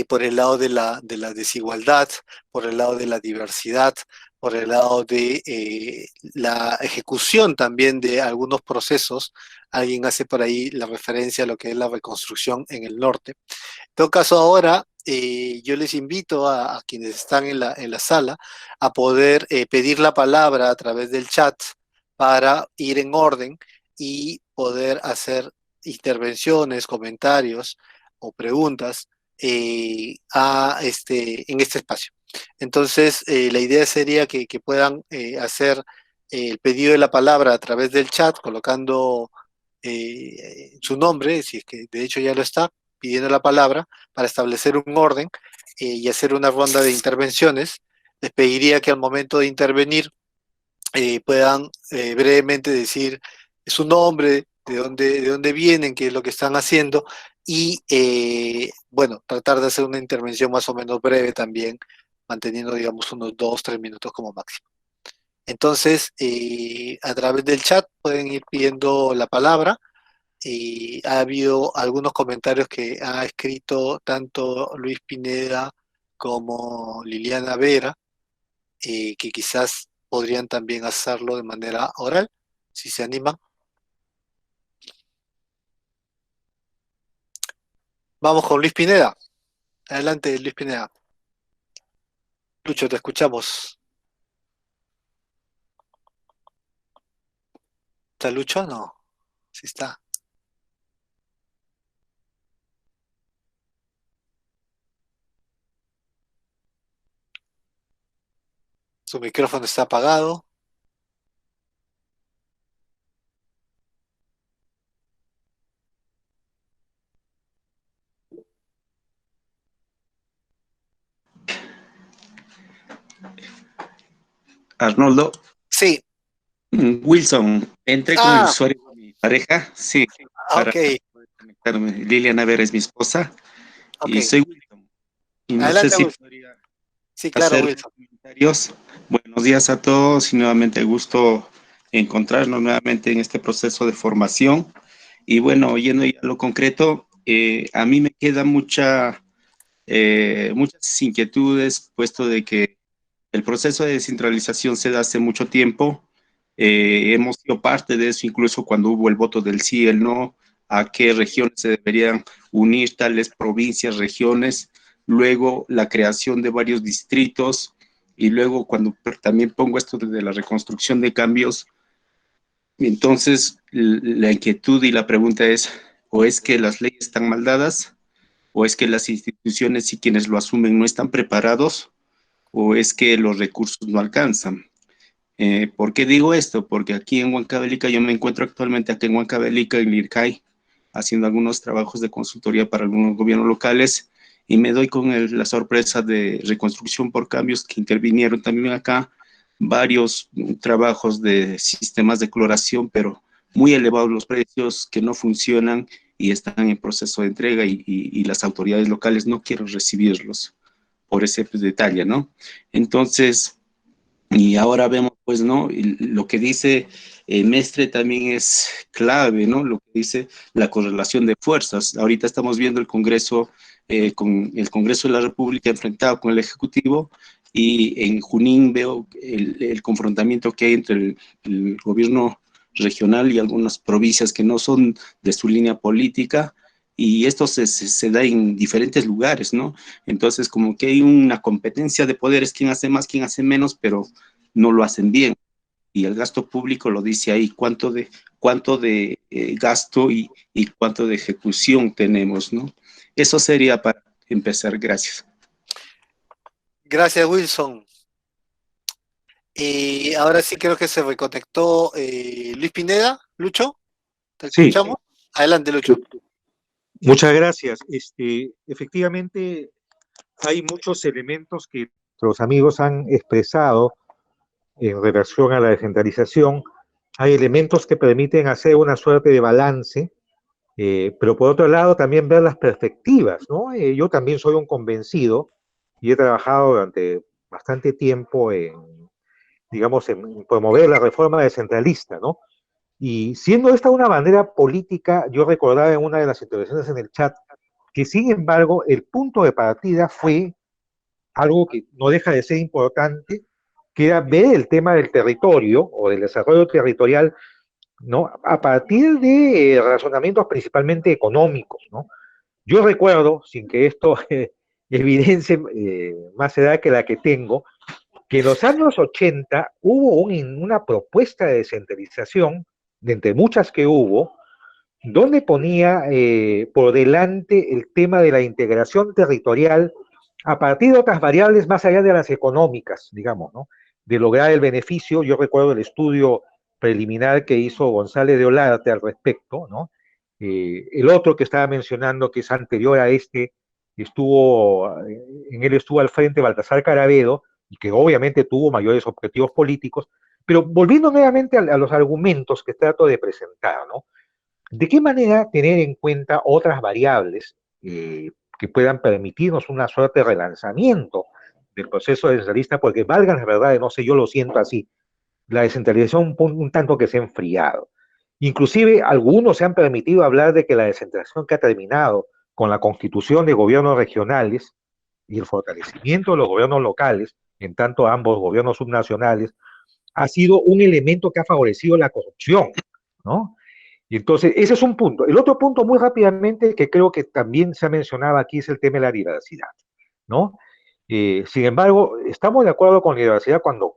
por el lado de la desigualdad, por el lado de la diversidad, por el lado de la ejecución también de algunos procesos. Alguien hace por ahí la referencia a lo que es la reconstrucción en el norte. En todo caso, ahora yo les invito a quienes están en la sala a poder pedir la palabra a través del chat para ir en orden y poder hacer intervenciones, comentarios o preguntas en este espacio. Entonces, la idea sería que puedan hacer el pedido de la palabra a través del chat, colocando su nombre, si es que de hecho ya lo está, pidiendo la palabra para establecer un orden y hacer una ronda de intervenciones. Les pediría que al momento de intervenir puedan brevemente decir su nombre, de dónde vienen, qué es lo que están haciendo y, bueno, tratar de hacer una intervención más o menos breve también, manteniendo, digamos, unos 2-3 minutos como máximo. Entonces, a través del chat pueden ir pidiendo la palabra. Ha habido algunos comentarios que ha escrito tanto Luis Pineda como Liliana Vera, que quizás podrían también hacerlo de manera oral, si se animan. Vamos con Luis Pineda. Adelante, Luis Pineda. Lucho, te escuchamos. ¿Está Lucho? No. Sí está. Su micrófono está apagado. Arnoldo. Sí. Wilson, entré con el usuario de mi pareja, sí, para poder conectarme. Liliana Vera es mi esposa, y soy Wilson. Y no Adelante, sé si Wilson. podría Sí, claro, hacer Wilson. comentarios. Buenos días a todos y nuevamente gusto encontrarnos nuevamente en este proceso de formación. Y bueno, yendo ya a lo concreto, a mí me queda muchas inquietudes, puesto de que el proceso de descentralización se da hace mucho tiempo. Hemos sido parte de eso incluso cuando hubo el voto del sí y el no, a qué regiones se deberían unir tales provincias, regiones, luego la creación de varios distritos, Y luego cuando también pongo esto de la reconstrucción de cambios, entonces la inquietud y la pregunta es, o es que las leyes están mal dadas, o es que las instituciones y quienes lo asumen no están preparados, o es que los recursos no alcanzan. ¿Por qué digo esto? Porque aquí en Huancavelica, yo me encuentro actualmente aquí en Huancavelica, en Lircay, haciendo algunos trabajos de consultoría para algunos gobiernos locales, y me doy con la sorpresa de reconstrucción por cambios que intervinieron también acá, varios trabajos de sistemas de cloración, pero muy elevados los precios, que no funcionan y están en proceso de entrega, y las autoridades locales no quieren recibirlos por ese detalle, ¿no? Entonces, y ahora vemos, pues, ¿no? Y lo que dice Mestre también es clave, ¿no? Lo que dice la correlación de fuerzas. Ahorita estamos viendo el Congreso, con el Congreso de la República enfrentado con el Ejecutivo, y en Junín veo el confrontamiento que hay entre el gobierno regional y algunas provincias que no son de su línea política, y esto se da en diferentes lugares, ¿no? Entonces, como que hay una competencia de poderes, quién hace más, quién hace menos, pero no lo hacen bien. Y el gasto público lo dice ahí, cuánto de gasto y cuánto de ejecución tenemos, ¿no? Eso sería para empezar. Gracias. Gracias, Wilson. Y ahora sí creo que se reconectó Luis Pineda. Lucho, ¿te Sí, escuchamos? Adelante, Lucho. muchas gracias. Efectivamente, hay muchos elementos que los amigos han expresado en relación a la descentralización. Hay elementos que permiten hacer una suerte de balance, pero por otro lado también ver las perspectivas, ¿no? Yo también soy un convencido y he trabajado durante bastante tiempo digamos, en promover la reforma descentralista, ¿no? Y siendo esta una bandera política, yo recordaba en una de las intervenciones en el chat que, sin embargo, el punto de partida fue algo que no deja de ser importante, que era ver el tema del territorio o del desarrollo territorial, ¿no? A partir de razonamientos principalmente económicos, ¿no? Yo recuerdo, sin que esto evidencie más edad que la que tengo, que en los años 80 hubo una propuesta de descentralización, de entre muchas que hubo, donde ponía por delante el tema de la integración territorial a partir de otras variables más allá de las económicas, digamos, ¿no? De lograr el beneficio. Yo recuerdo el estudio preliminar que hizo González de Olarte al respecto, ¿no? El otro que estaba mencionando, que es anterior a este, en él estuvo al frente Baltasar Carabedo, y que obviamente tuvo mayores objetivos políticos, pero volviendo nuevamente a los argumentos que trato de presentar, ¿no? ¿De qué manera tener en cuenta otras variables que puedan permitirnos una suerte de relanzamiento del proceso descentralista? Porque valgan las verdades, no sé, yo lo siento así, la descentralización un tanto que se ha enfriado. Inclusive algunos se han permitido hablar de que la descentralización que ha terminado con la constitución de gobiernos regionales y el fortalecimiento de los gobiernos locales, en tanto ambos gobiernos subnacionales, ha sido un elemento que ha favorecido la corrupción, ¿no? Y entonces, ese es un punto. El otro punto, muy rápidamente, que creo que también se ha mencionado aquí, es el tema de la diversidad, ¿no? Sin embargo, estamos de acuerdo con la diversidad cuando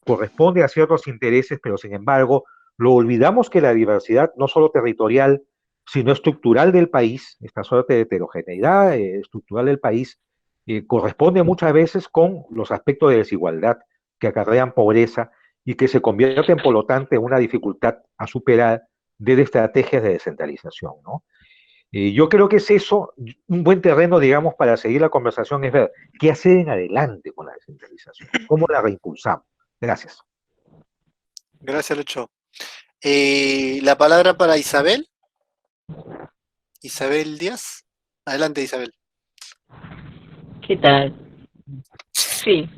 corresponde a ciertos intereses, pero sin embargo, lo olvidamos que la diversidad, no solo territorial, sino estructural del país, esta suerte de heterogeneidad estructural del país, corresponde muchas veces con los aspectos de desigualdad que acarrean pobreza y que se convierten, por lo tanto, en una dificultad a superar desde estrategias de descentralización, ¿no? Yo creo que es eso, un buen terreno, digamos, para seguir la conversación, es ver qué hacer en adelante con la descentralización, cómo la reimpulsamos. Gracias. Gracias, Lucho. La palabra para Isabel. Isabel Díaz. Adelante, Isabel. ¿Qué tal? Sí,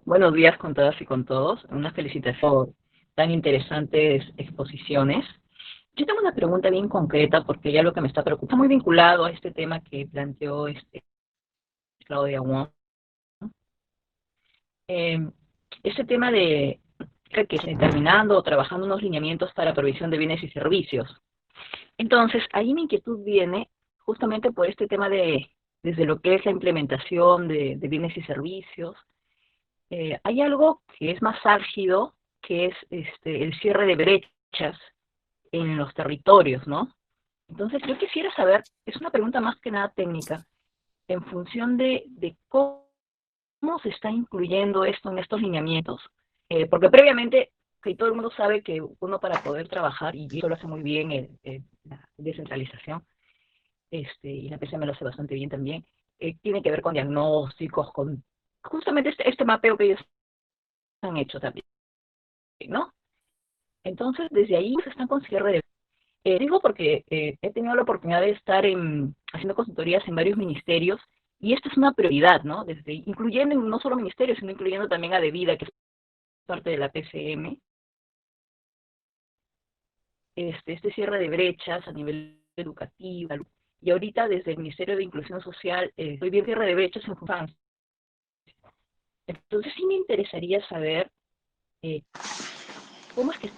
buenos días con todas y con todos. Unas felicitaciones por tan interesantes exposiciones. Yo tengo una pregunta bien concreta porque ya lo que me está preocupando está muy vinculado a este tema que planteó Claudia Wong. Ese tema de que se terminando o trabajando unos lineamientos para provisión de bienes y servicios. Entonces, ahí mi inquietud viene justamente por este tema desde lo que es la implementación de bienes y servicios, hay algo que es más álgido, que es el cierre de brechas en los territorios, ¿no? Entonces, yo quisiera saber, es una pregunta más que nada técnica, en función de cómo se está incluyendo esto en estos lineamientos. Porque previamente, que todo el mundo sabe que uno para poder trabajar, y eso lo hace muy bien la descentralización, y la PCM lo hace bastante bien también, tiene que ver con diagnósticos, con justamente este mapeo que ellos han hecho también, ¿no? Entonces, desde ahí se están con cierre de... digo porque he tenido la oportunidad de estar haciendo consultorías en varios ministerios, y esto es una prioridad, ¿no? Incluyendo no solo ministerios, sino incluyendo también a DeVida, que es parte de la PCM, este cierre de brechas a nivel educativo. Y ahorita desde el Ministerio de Inclusión Social estoy viendo cierre de brechas en infancia. Entonces sí me interesaría saber cómo es que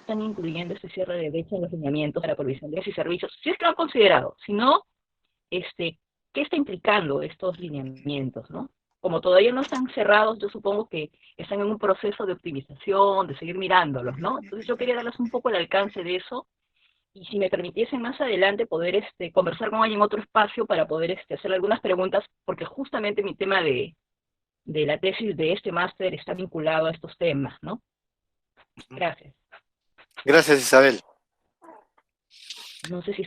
están incluyendo este cierre de brechas en los lineamientos para provisión de y servicios, si es que lo han considerado. Si no, ¿qué está implicando estos lineamientos, no? Como todavía no están cerrados, yo supongo que están en un proceso de optimización, de seguir mirándolos, ¿no? Entonces yo quería darles un poco el alcance de eso, y si me permitiesen más adelante poder conversar con alguien en otro espacio para poder hacer algunas preguntas, porque justamente mi tema de la tesis de este máster está vinculado a estos temas, ¿no? Gracias. Gracias, Isabel. No sé si...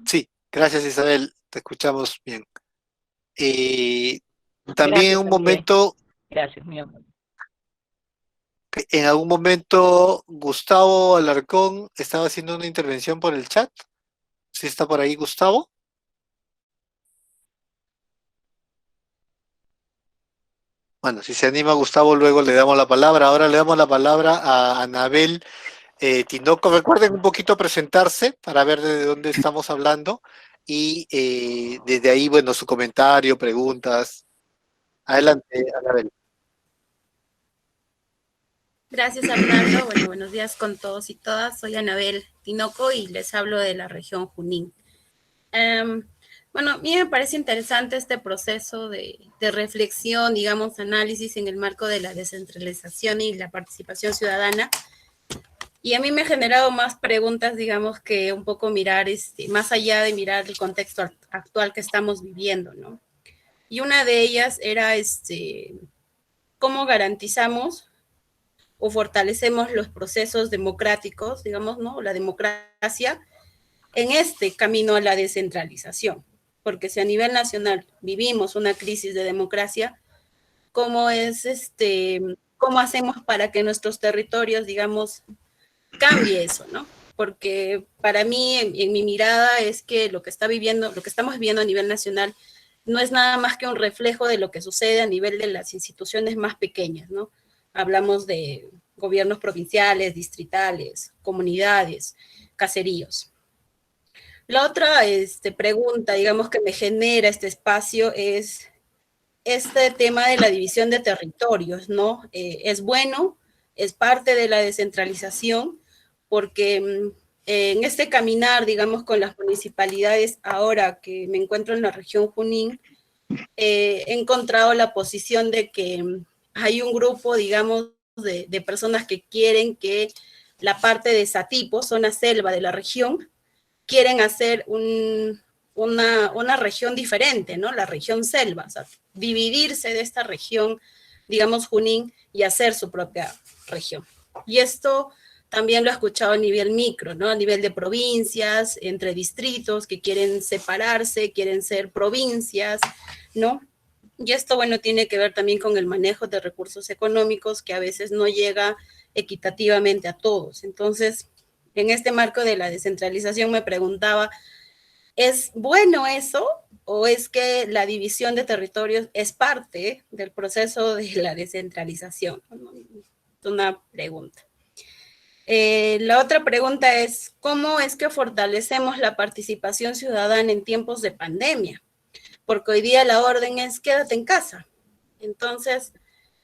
Sí, gracias, Isabel. Te escuchamos bien. También Gracias en un también. momento, Gracias, mi amor. en algún momento, Gustavo Alarcón estaba haciendo una intervención por el chat. ¿Sí está por ahí, Gustavo? Bueno, si se anima Gustavo, luego le damos la palabra. Ahora le damos la palabra a Anabel Tinoco. Recuerden un poquito presentarse para ver de dónde estamos hablando, y desde ahí, bueno, su comentario, preguntas. Adelante, Anabel. Gracias, Arnaldo. Bueno, buenos días con todos y todas. Soy Anabel Tinoco y les hablo de la región Junín. Bueno, a mí me parece interesante este proceso de reflexión, digamos, análisis en el marco de la descentralización y la participación ciudadana. Y a mí me ha generado más preguntas, digamos, que un poco mirar, más allá de mirar el contexto actual que estamos viviendo, ¿no? Y una de ellas era, ¿cómo garantizamos o fortalecemos los procesos democráticos, digamos, ¿no? La democracia en este camino a la descentralización? Porque si a nivel nacional vivimos una crisis de democracia, ¿cómo cómo hacemos para que nuestros territorios, digamos, cambie eso, ¿no? Porque para mí, en mi mirada, es que lo que estamos viviendo a nivel nacional no es nada más que un reflejo de lo que sucede a nivel de las instituciones más pequeñas, ¿no? Hablamos de gobiernos provinciales, distritales, comunidades, caseríos. La otra pregunta, digamos, que me genera este espacio es este tema de la división de territorios, ¿no? Es bueno, es parte de la descentralización, porque en este caminar, digamos, con las municipalidades, ahora que me encuentro en la región Junín, he encontrado la posición de que hay un grupo, digamos, de personas que quieren que la parte de Satipo, zona selva de la región, quieren hacer una región diferente, ¿no? La región selva, o sea, dividirse de esta región, digamos, Junín, y hacer su propia región. Y esto también lo he escuchado a nivel micro, ¿no? A nivel de provincias, entre distritos que quieren separarse, quieren ser provincias, ¿no? Y esto, bueno, tiene que ver también con el manejo de recursos económicos que a veces no llega equitativamente a todos. Entonces, en este marco de la descentralización me preguntaba, ¿es bueno eso o es que la división de territorios es parte del proceso de la descentralización? Es una pregunta. La otra pregunta es, ¿cómo es que fortalecemos la participación ciudadana en tiempos de pandemia? Porque hoy día la orden es quédate en casa. Entonces,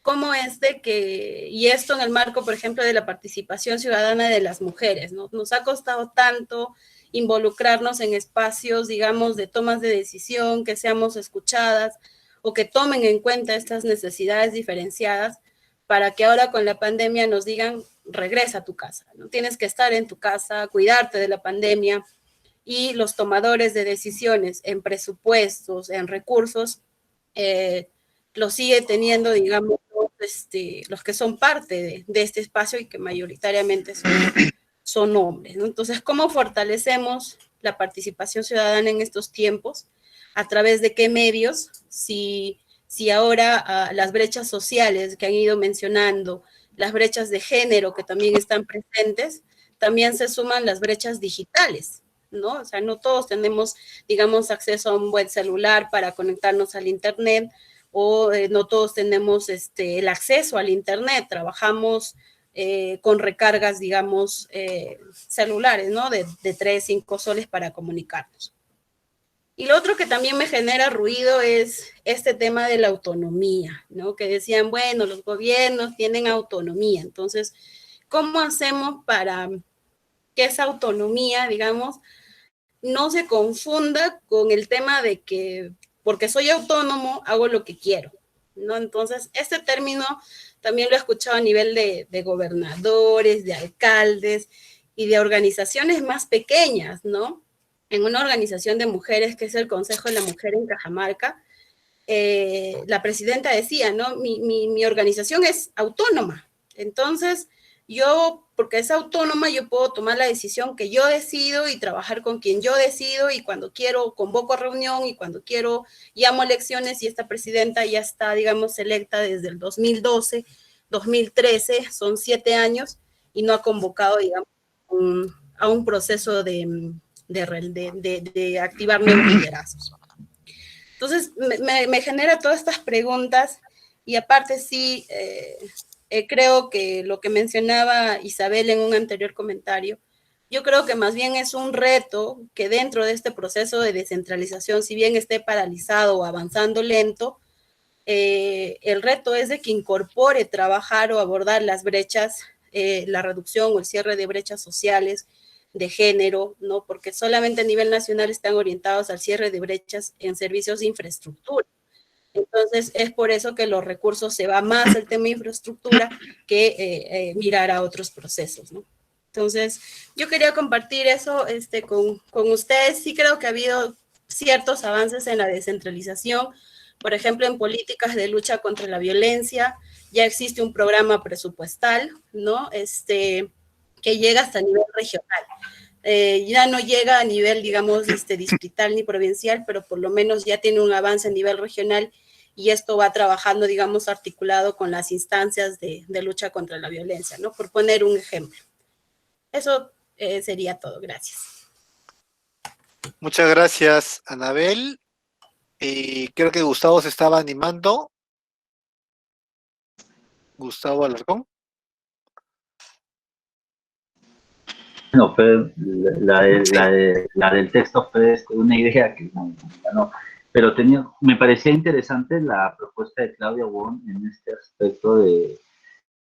¿cómo es de que, y esto en el marco, por ejemplo, de la participación ciudadana de las mujeres, ¿no? Nos ha costado tanto involucrarnos en espacios, digamos, de tomas de decisión, que seamos escuchadas. o que tomen en cuenta estas necesidades diferenciadas para que ahora con la pandemia nos digan, regresa a tu casa, ¿no? Tienes que estar en tu casa, cuidarte de la pandemia, y los tomadores de decisiones en presupuestos, en recursos, lo sigue teniendo, digamos, los que son parte de este espacio y que mayoritariamente son hombres, ¿no? Entonces, ¿cómo fortalecemos la participación ciudadana en estos tiempos? ¿A través de qué medios? Si ahora las brechas sociales que han ido mencionando, las brechas de género que también están presentes, también se suman las brechas digitales, ¿no? O sea, no todos tenemos, digamos, acceso a un buen celular para conectarnos al internet, o no todos tenemos el acceso al internet, trabajamos con recargas, digamos, celulares, ¿no? De 3, 5 soles para comunicarnos. Y lo otro que también me genera ruido es este tema de la autonomía, ¿no? Que decían, bueno, los gobiernos tienen autonomía, entonces, ¿cómo hacemos para que esa autonomía, digamos, no se confunda con el tema de que porque soy autónomo hago lo que quiero, ¿no? Entonces, este término también lo he escuchado a nivel de gobernadores, de alcaldes y de organizaciones más pequeñas, ¿no? En una organización de mujeres que es el Consejo de la Mujer en Cajamarca, la presidenta decía, ¿no? Mi organización es autónoma, entonces yo, porque es autónoma, yo puedo tomar la decisión que yo decido y trabajar con quien yo decido, y cuando quiero convoco a reunión, y cuando quiero llamo a elecciones, y esta presidenta ya está, digamos, electa desde el 2012, 2013, son 7 años, y no ha convocado, digamos, a un proceso de activar nuevos liderazgos. Entonces, me genera todas estas preguntas, y aparte sí, creo que lo que mencionaba Isabel en un anterior comentario, yo creo que más bien es un reto que dentro de este proceso de descentralización, si bien esté paralizado o avanzando lento, el reto es de que incorpore trabajar o abordar las brechas, la reducción o el cierre de brechas sociales, de género, ¿no? Porque solamente a nivel nacional están orientados al cierre de brechas en servicios de infraestructura. Entonces, es por eso que los recursos se va más al tema de infraestructura que mirar a otros procesos, ¿no? Entonces, yo quería compartir eso con ustedes. Sí creo que ha habido ciertos avances en la descentralización. Por ejemplo, en políticas de lucha contra la violencia, ya existe un programa presupuestal, ¿no? Que llega hasta nivel regional. Ya no llega a nivel, digamos, distrital ni provincial, pero por lo menos ya tiene un avance a nivel regional, y esto va trabajando, digamos, articulado con las instancias de lucha contra la violencia, ¿no? Por poner un ejemplo. Eso sería todo. Gracias. Muchas gracias, Anabel. Creo que Gustavo se estaba animando. Gustavo Alarcón. No, fue la del texto fue una idea que no, pero me parecía interesante la propuesta de Claudia Wong en este aspecto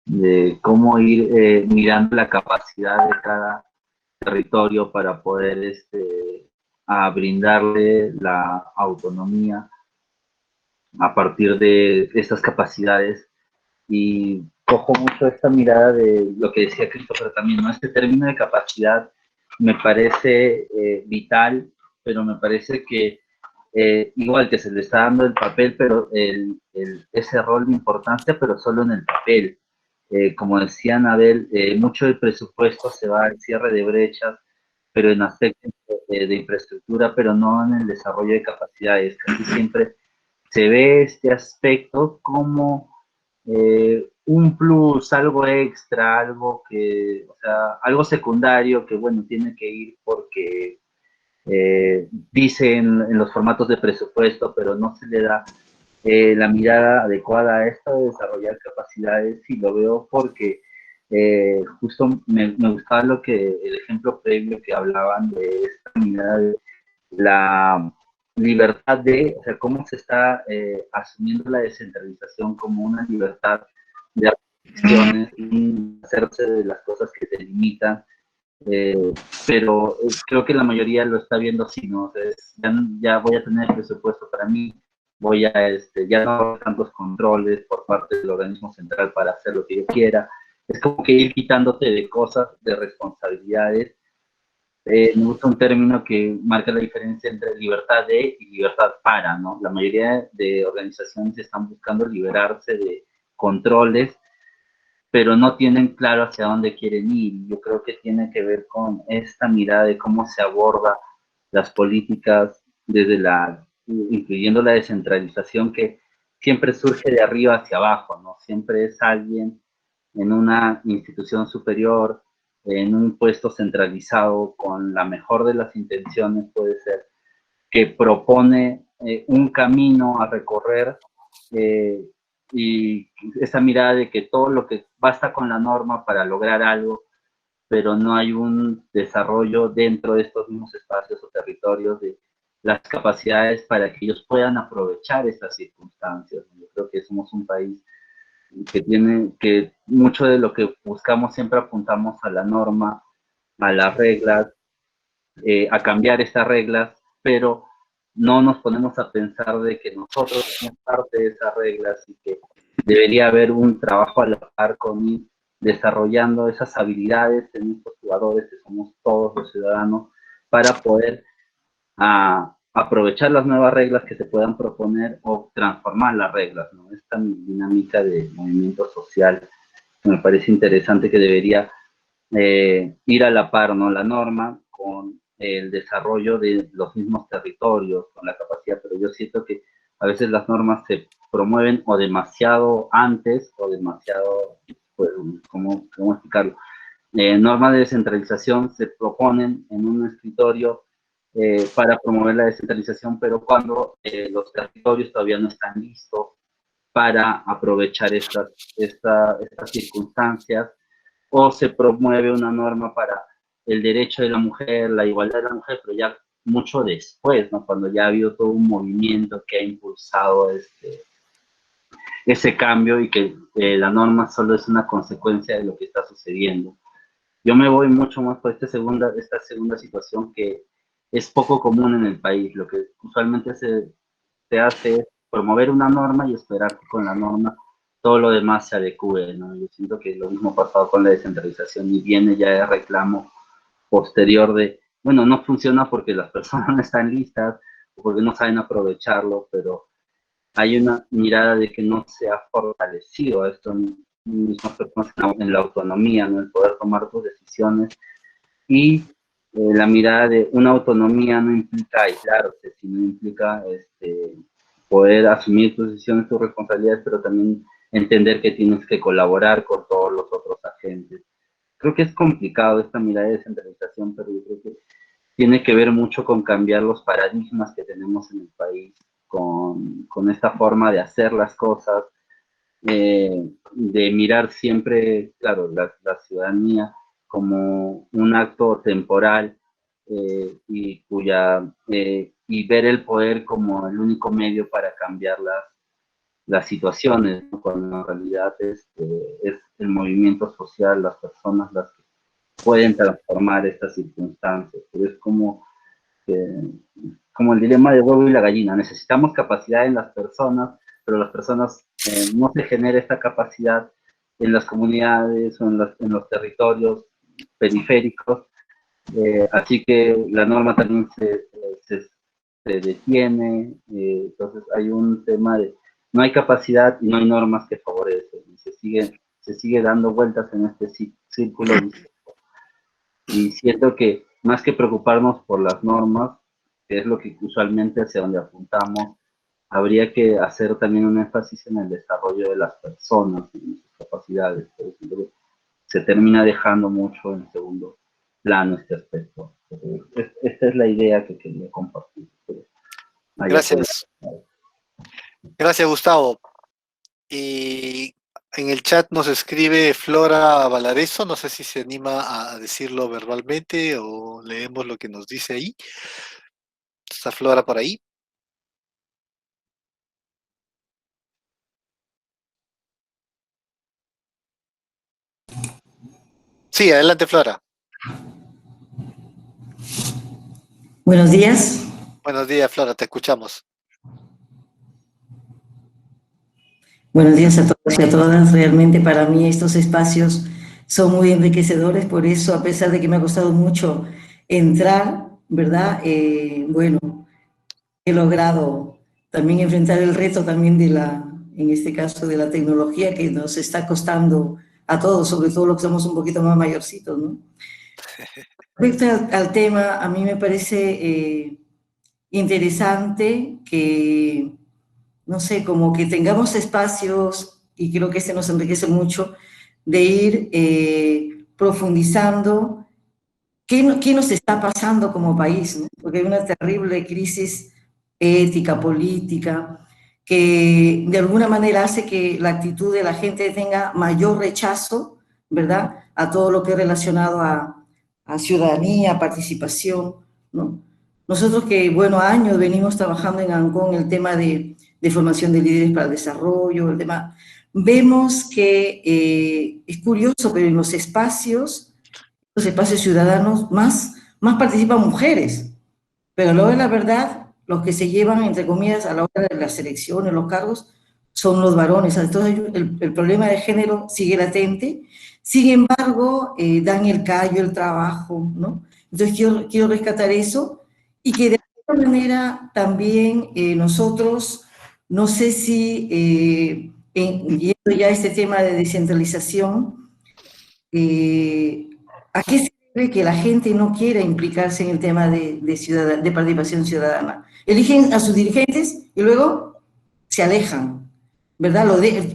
de cómo ir mirando la capacidad de cada territorio para poder a brindarle la autonomía a partir de estas capacidades. Y cojo mucho esta mirada de lo que decía Christopher también, ¿no? Este término de capacidad me parece vital, pero me parece que igual que se le está dando el papel, pero ese rol de importancia, pero solo en el papel. Como decía Anabel, mucho del presupuesto se va al cierre de brechas, pero en aspectos de infraestructura, pero no en el desarrollo de capacidades. Casi siempre se ve este aspecto como un plus, algo extra, algo que, o sea, algo secundario que, bueno, tiene que ir porque dicen en los formatos de presupuesto, pero no se le da la mirada adecuada a esto de desarrollar capacidades, y lo veo porque justo me gustaba el ejemplo previo que hablaban de esta mirada de la libertad de, o sea, cómo se está asumiendo la descentralización como una libertad de acciones y hacerse de las cosas que te limitan, pero creo que la mayoría lo está viendo así, ¿no? O sea, ya voy a tener presupuesto para mí, ya no hago tantos controles por parte del organismo central para hacer lo que yo quiera. Es como que ir quitándote de cosas, de responsabilidades. Me gusta un término que marca la diferencia entre libertad de y libertad para, ¿no? La mayoría de organizaciones están buscando liberarse de controles, pero no tienen claro hacia dónde quieren ir. Yo creo que tiene que ver con esta mirada de cómo se aborda las políticas incluyendo la descentralización, que siempre surge de arriba hacia abajo, ¿no? Siempre es alguien en una institución superior, en un puesto centralizado, con la mejor de las intenciones, puede ser, que propone un camino a recorrer, y esa mirada de que todo lo que basta con la norma para lograr algo, pero no hay un desarrollo dentro de estos mismos espacios o territorios de las capacidades para que ellos puedan aprovechar estas circunstancias. Yo creo que somos un país que mucho de lo que buscamos siempre apuntamos a la norma, a las reglas, a cambiar estas reglas, pero no nos ponemos a pensar de que nosotros somos parte de esas reglas y que debería haber un trabajo a la par con ir desarrollando esas habilidades en estos jugadores que somos todos los ciudadanos para poder aprovechar las nuevas reglas que se puedan proponer o transformar las reglas, ¿no? Esta dinámica de movimiento social me parece interesante, que debería ir a la par, ¿no? La norma con el desarrollo de los mismos territorios, con la capacidad, pero yo siento que a veces las normas se promueven o demasiado antes o demasiado, pues, ¿cómo explicarlo? Normas de descentralización se proponen en un escritorio para promover la descentralización, pero cuando los territorios todavía no están listos para aprovechar estas circunstancias, o se promueve una norma para el derecho de la mujer, la igualdad de la mujer, pero ya mucho después, ¿no? Cuando ya ha habido todo un movimiento que ha impulsado ese cambio, y que la norma solo es una consecuencia de lo que está sucediendo. Yo me voy mucho más por esta segunda situación, que es poco común en el país. Lo que usualmente se hace es promover una norma y esperar que con la norma todo lo demás se adecue, ¿no? Yo siento que lo mismo ha pasado con la descentralización, y viene ya de reclamo posterior de, bueno, no funciona porque las personas no están listas o porque no saben aprovecharlo, pero hay una mirada de que no se ha fortalecido a estas mismas personas en la autonomía, ¿no? El poder tomar sus decisiones, y la mirada de una autonomía no implica aislarse, sino implica poder asumir tus decisiones, tus responsabilidades, pero también entender que tienes que colaborar con todos los otros agentes. Creo que es complicado esta mirada de descentralización, pero yo creo que tiene que ver mucho con cambiar los paradigmas que tenemos en el país, con esta forma de hacer las cosas, de mirar siempre, claro, la ciudadanía como un acto temporal, y ver el poder como el único medio para cambiar las situaciones, ¿no? Cuando en realidad es el movimiento social, las personas las que pueden transformar estas circunstancias. Pero es como el dilema de huevo y la gallina. Necesitamos capacidad en las personas, pero las personas no se genera esta capacidad en las comunidades o en los territorios periféricos, así que la norma también se detiene. Entonces hay un tema de no hay capacidad y no hay normas que favorecen, y se sigue dando vueltas en este círculo, y siento que más que preocuparnos por las normas, que es lo que usualmente hacia donde apuntamos, habría que hacer también un énfasis en el desarrollo de las personas y sus capacidades. Se termina dejando mucho en segundo plano este aspecto. Esta es la idea que quería compartir. Gracias. Gracias, Gustavo. Y en el chat nos escribe Flora Valareso, no sé si se anima a decirlo verbalmente o leemos lo que nos dice ahí. ¿Está Flora por ahí? Sí, adelante, Flora. Buenos días. Buenos días, Flora, te escuchamos. Buenos días a todos y a todas. Realmente para mí estos espacios son muy enriquecedores, por eso, a pesar de que me ha costado mucho entrar, ¿verdad? Bueno, he logrado también enfrentar el reto también de en este caso, de la tecnología que nos está costando a todos, sobre todo los que somos un poquito más mayorcitos, ¿no? Respecto al tema, a mí me parece interesante que, no sé, como que tengamos espacios, y creo que este nos enriquece mucho, de ir profundizando qué nos está pasando como país, ¿no? Porque hay una terrible crisis ética, política, que de alguna manera hace que la actitud de la gente tenga mayor rechazo, ¿verdad?, a todo lo que es relacionado a ciudadanía, participación, ¿no? Nosotros que, bueno, años venimos trabajando en ANCON el tema de formación de líderes para el desarrollo, el tema, vemos que es curioso, pero en los espacios ciudadanos más participan mujeres, pero luego la verdad, los que se llevan, entre comillas, a la hora de las elecciones, los cargos, son los varones. Entonces el problema de género sigue latente, sin embargo, dan el callo, el trabajo, ¿no? Entonces quiero rescatar eso, y que de alguna manera también nosotros, no sé si, yendo ya a este tema de descentralización, ¿a qué se debe que la gente no quiera implicarse en el tema de participación ciudadana? Eligen a sus dirigentes y luego se alejan, ¿verdad?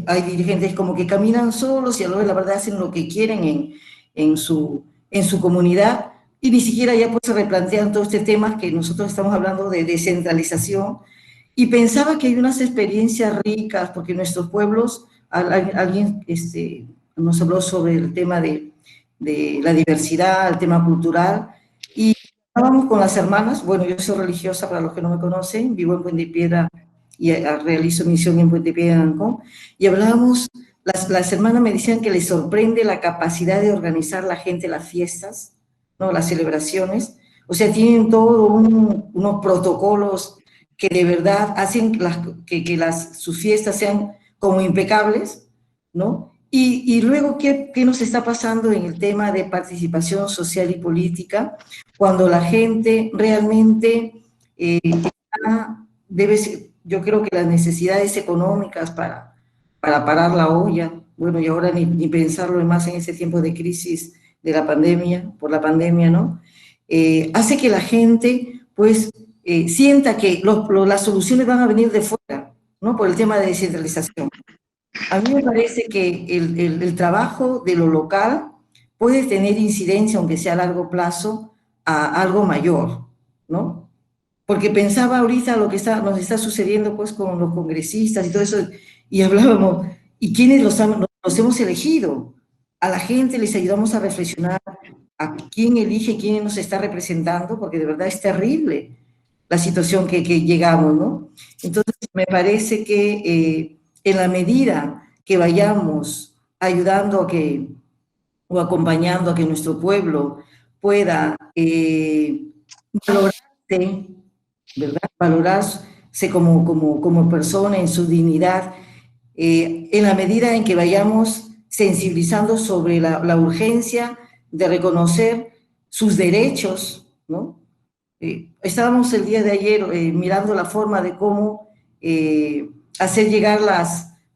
Hay dirigentes como que caminan solos y a lo de la verdad hacen lo que quieren en su comunidad, y ni siquiera ya pues se replantean todo este tema que nosotros estamos hablando de descentralización. Y pensaba que hay unas experiencias ricas, porque nuestros pueblos, alguien nos habló sobre el tema de la diversidad, el tema cultural, y estábamos con las hermanas. Bueno, yo soy religiosa, para los que no me conocen, vivo en Puente Piedra y realizo misión en Puente Piedra, en Ancón, y hablábamos, las hermanas me decían que les sorprende la capacidad de organizar la gente las fiestas, ¿no?, las celebraciones. O sea, tienen todos unos protocolos que de verdad hacen que sus fiestas sean como impecables, ¿no? Y luego, ¿qué nos está pasando en el tema de participación social y política? Cuando la gente realmente yo creo que las necesidades económicas para parar la olla, bueno, y ahora ni pensarlo más en ese tiempo de crisis de la pandemia, por la pandemia, ¿no? Hace que la gente, pues, sienta que las soluciones van a venir de fuera, ¿no?, por el tema de descentralización. A mí me parece que el trabajo de lo local puede tener incidencia, aunque sea a largo plazo, a algo mayor, ¿no? Porque pensaba ahorita lo que nos está sucediendo pues con los congresistas y todo eso, y hablábamos, ¿y quiénes los hemos elegido? A la gente les ayudamos a reflexionar a quién elige, quién nos está representando, porque de verdad es terrible la situación que llegamos, ¿no? Entonces, me parece que en la medida que vayamos ayudando o acompañando a que nuestro pueblo pueda valorarse, ¿verdad?, valorarse como persona en su dignidad, en la medida en que vayamos sensibilizando sobre la urgencia de reconocer sus derechos, ¿no? Estábamos el día de ayer mirando la forma de cómo hacer llegar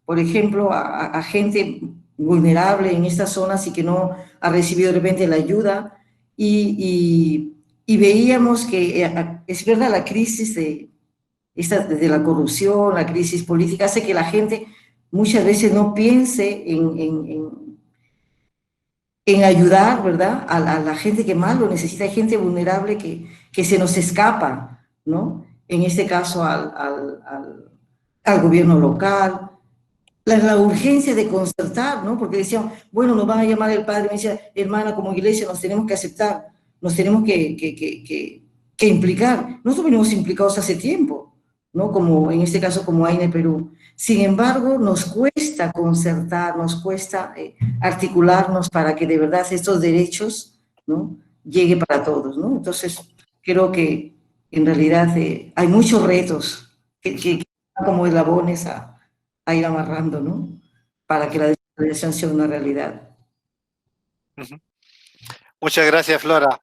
por ejemplo, a gente vulnerable en estas zonas y que no ha recibido de repente la ayuda, y veíamos que es verdad, la crisis de la corrupción, la crisis política, hace que la gente muchas veces no piense en ayudar, ¿verdad?, a la gente que más lo necesita. Hay gente vulnerable que se nos escapa, ¿no? En este caso al gobierno local, la urgencia de concertar, ¿no? Porque decían, bueno, nos van a llamar el padre, me decía, hermana, como iglesia nos tenemos que aceptar, nos tenemos que implicar. Nosotros venimos implicados hace tiempo, ¿no? Como en este caso como AINE Perú. Sin embargo, nos cuesta concertar, nos cuesta articularnos para que de verdad estos derechos, ¿no?, llegue para todos, ¿no? Entonces, creo que en realidad hay muchos retos que como eslabones a ir amarrando, ¿no? Para que la descentralización sea una realidad. Muchas gracias, Flora.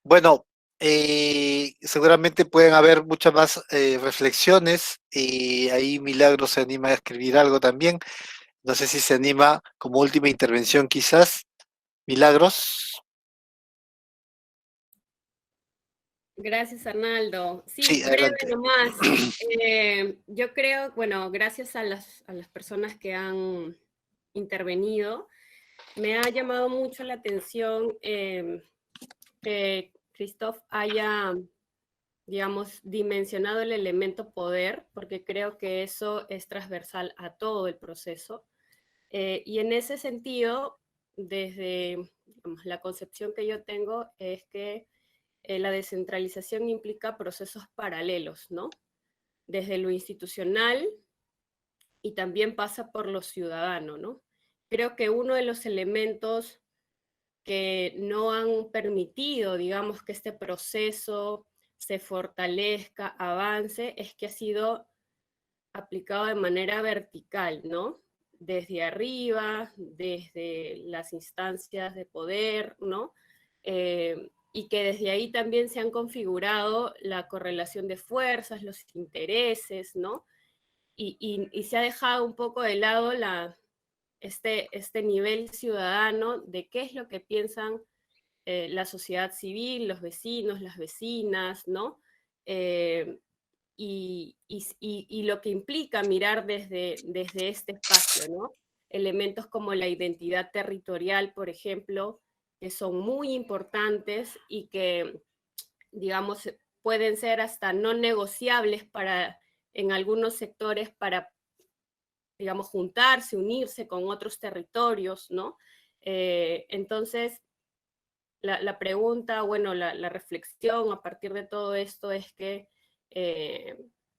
Bueno, seguramente pueden haber muchas más reflexiones y ahí Milagro se anima a escribir algo también. No sé si se anima como última intervención quizás. Milagros. Gracias, Arnaldo. Sí, Sí, breve adelante. nomás. Yo creo, bueno, gracias a las personas que han intervenido, me ha llamado mucho la atención que Christoph haya, digamos, dimensionado el elemento poder, porque creo que eso es transversal a todo el proceso. Y en ese sentido, desde digamos, la concepción que yo tengo es que la descentralización implica procesos paralelos, ¿no? Desde lo institucional y también pasa por lo ciudadano, ¿no? Creo que uno de los elementos que no han permitido, digamos, que este proceso se fortalezca, avance, es que ha sido aplicado de manera vertical, ¿no? Desde arriba, desde las instancias de poder, ¿no? Y que desde ahí también se han configurado la correlación de fuerzas, los intereses, ¿no? Y se ha dejado un poco de lado este nivel ciudadano de qué es lo que piensan la sociedad civil, los vecinos, las vecinas, ¿no? Y lo que implica mirar desde este espacio, ¿no? Elementos como la identidad territorial, por ejemplo, que son muy importantes y que, digamos, pueden ser hasta no negociables para, en algunos sectores para, digamos, juntarse, unirse con otros territorios, ¿no? Entonces, la pregunta, bueno, la reflexión a partir de todo esto es que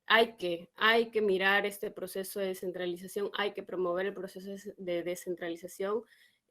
hay que mirar este proceso de descentralización, hay que promover el proceso de descentralización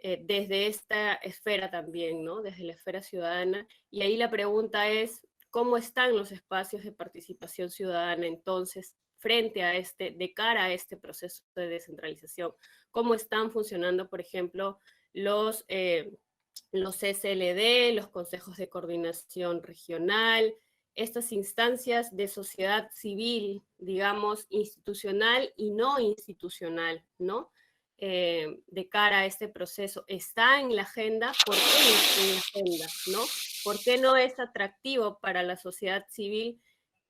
desde esta esfera también, ¿no? Desde la esfera ciudadana. Y ahí la pregunta es, ¿cómo están los espacios de participación ciudadana entonces frente a de cara a este proceso de descentralización? ¿Cómo están funcionando, por ejemplo, los SLD, los consejos de coordinación regional, estas instancias de sociedad civil, digamos, institucional y no institucional, ¿no? De cara a este proceso, ¿está en la agenda? ¿Por qué no está en la agenda, no? ¿Por qué no es atractivo para la sociedad civil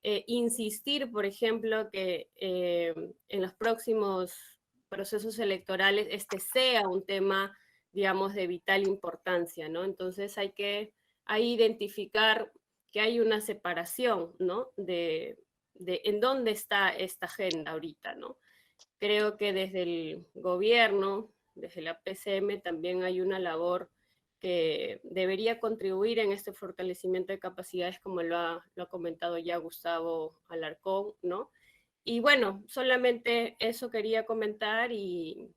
insistir, por ejemplo, que en los próximos procesos electorales este sea un tema, digamos, de vital importancia, ¿no? Entonces hay que identificar que hay una separación, ¿no? De en dónde está esta agenda ahorita, ¿no? Creo que desde el gobierno, desde la PCM, también hay una labor que debería contribuir en este fortalecimiento de capacidades, como lo ha comentado ya Gustavo Alarcón, ¿no? Y bueno, solamente eso quería comentar y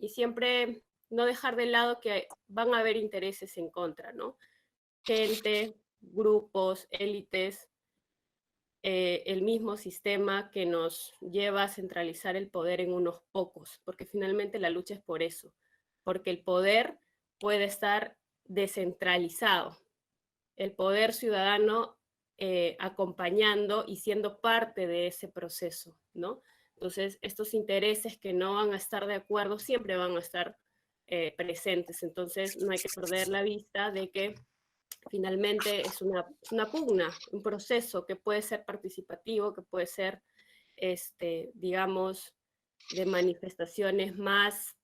siempre no dejar de lado que van a haber intereses en contra, ¿no? Gente, grupos, élites, el mismo sistema que nos lleva a centralizar el poder en unos pocos, porque finalmente la lucha es por eso, porque el poder puede estar descentralizado, el poder ciudadano acompañando y siendo parte de ese proceso, ¿no? Entonces, estos intereses que no van a estar de acuerdo siempre van a estar presentes, entonces no hay que perder la vista de que finalmente es una pugna, un proceso que puede ser participativo, que puede ser, digamos, de manifestaciones más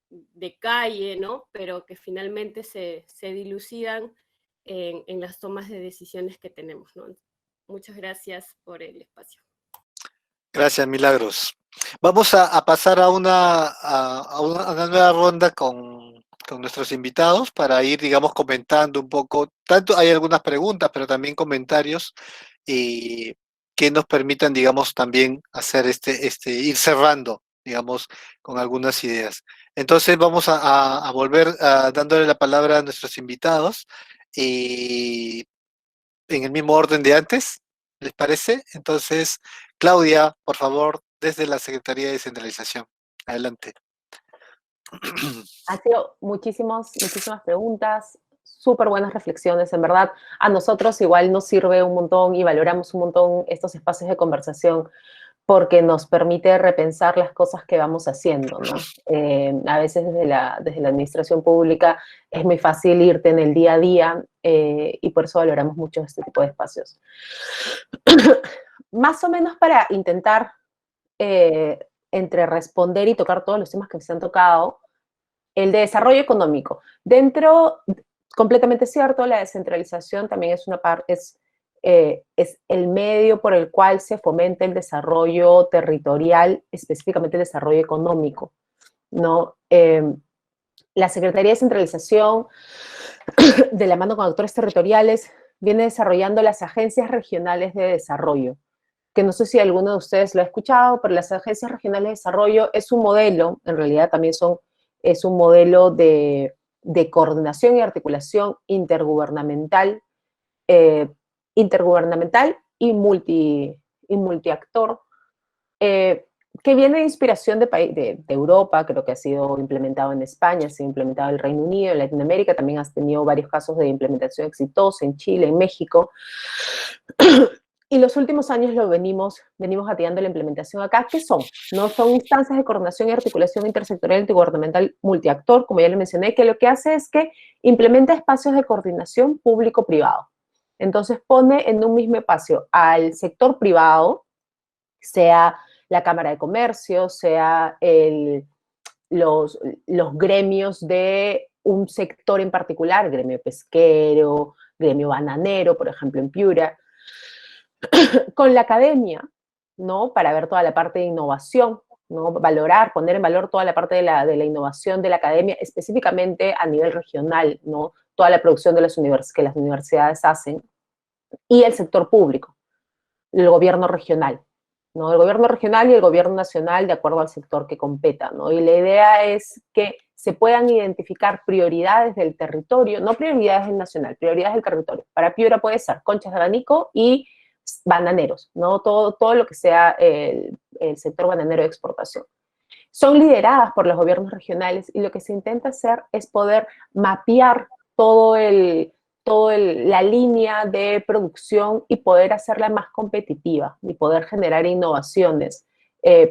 de calle, ¿no? Pero que finalmente se dilucidan en las tomas de decisiones que tenemos, ¿no? Muchas gracias por el espacio. Gracias, Milagros. Vamos a pasar a una nueva ronda con nuestros invitados para ir, digamos, comentando un poco. Tanto hay algunas preguntas, pero también comentarios que nos permitan, digamos, también hacer ir cerrando, digamos, con algunas ideas. Entonces vamos a volver dándole la palabra a nuestros invitados en el mismo orden de antes, ¿les parece? Entonces, Claudia, por favor, desde la Secretaría de Descentralización. Adelante. Han sido muchísimas preguntas, súper buenas reflexiones, en verdad. A nosotros igual nos sirve un montón y valoramos un montón estos espacios de conversación porque nos permite repensar las cosas que vamos haciendo, ¿no? A veces desde la administración pública es muy fácil irte en el día a día y por eso valoramos mucho este tipo de espacios. Más o menos para intentar entre responder y tocar todos los temas que se han tocado, el de desarrollo económico. Dentro, completamente cierto, la descentralización también es una parte, es el medio por el cual se fomenta el desarrollo territorial, específicamente el desarrollo económico, ¿no? La Secretaría de Descentralización, de la mano con actores territoriales, viene desarrollando las agencias regionales de desarrollo, que no sé si alguno de ustedes lo ha escuchado, pero las agencias regionales de desarrollo es un modelo, en realidad también es un modelo de coordinación y articulación intergubernamental, y multiactor, que viene de inspiración de Europa, creo que ha sido implementado en España, ha sido implementado en el Reino Unido, en Latinoamérica, también has tenido varios casos de implementación exitosa en Chile, en México. Y los últimos años lo venimos gateando la implementación acá. ¿Qué son? ¿No? Son instancias de coordinación y articulación intersectorial intergubernamental multiactor, como ya le mencioné, que lo que hace es que implementa espacios de coordinación público-privado. Entonces pone en un mismo espacio al sector privado, sea la Cámara de Comercio, sea los gremios de un sector en particular, gremio pesquero, gremio bananero, por ejemplo, en Piura, con la academia, ¿no? Para ver toda la parte de innovación, ¿no? Valorar, poner en valor toda la parte de la innovación de la academia, específicamente a nivel regional, ¿no? Toda la producción de que las universidades hacen, y el sector público, el gobierno regional, ¿no? El gobierno regional y el gobierno nacional de acuerdo al sector que competa, ¿no? Y la idea es que se puedan identificar prioridades del territorio, no prioridades del nacional, prioridades del territorio. Para Piura puede ser conchas de abanico y bananeros, ¿no? Todo lo que sea el sector bananero de exportación. Son lideradas por los gobiernos regionales y lo que se intenta hacer es poder mapear la línea de producción y poder hacerla más competitiva y poder generar innovaciones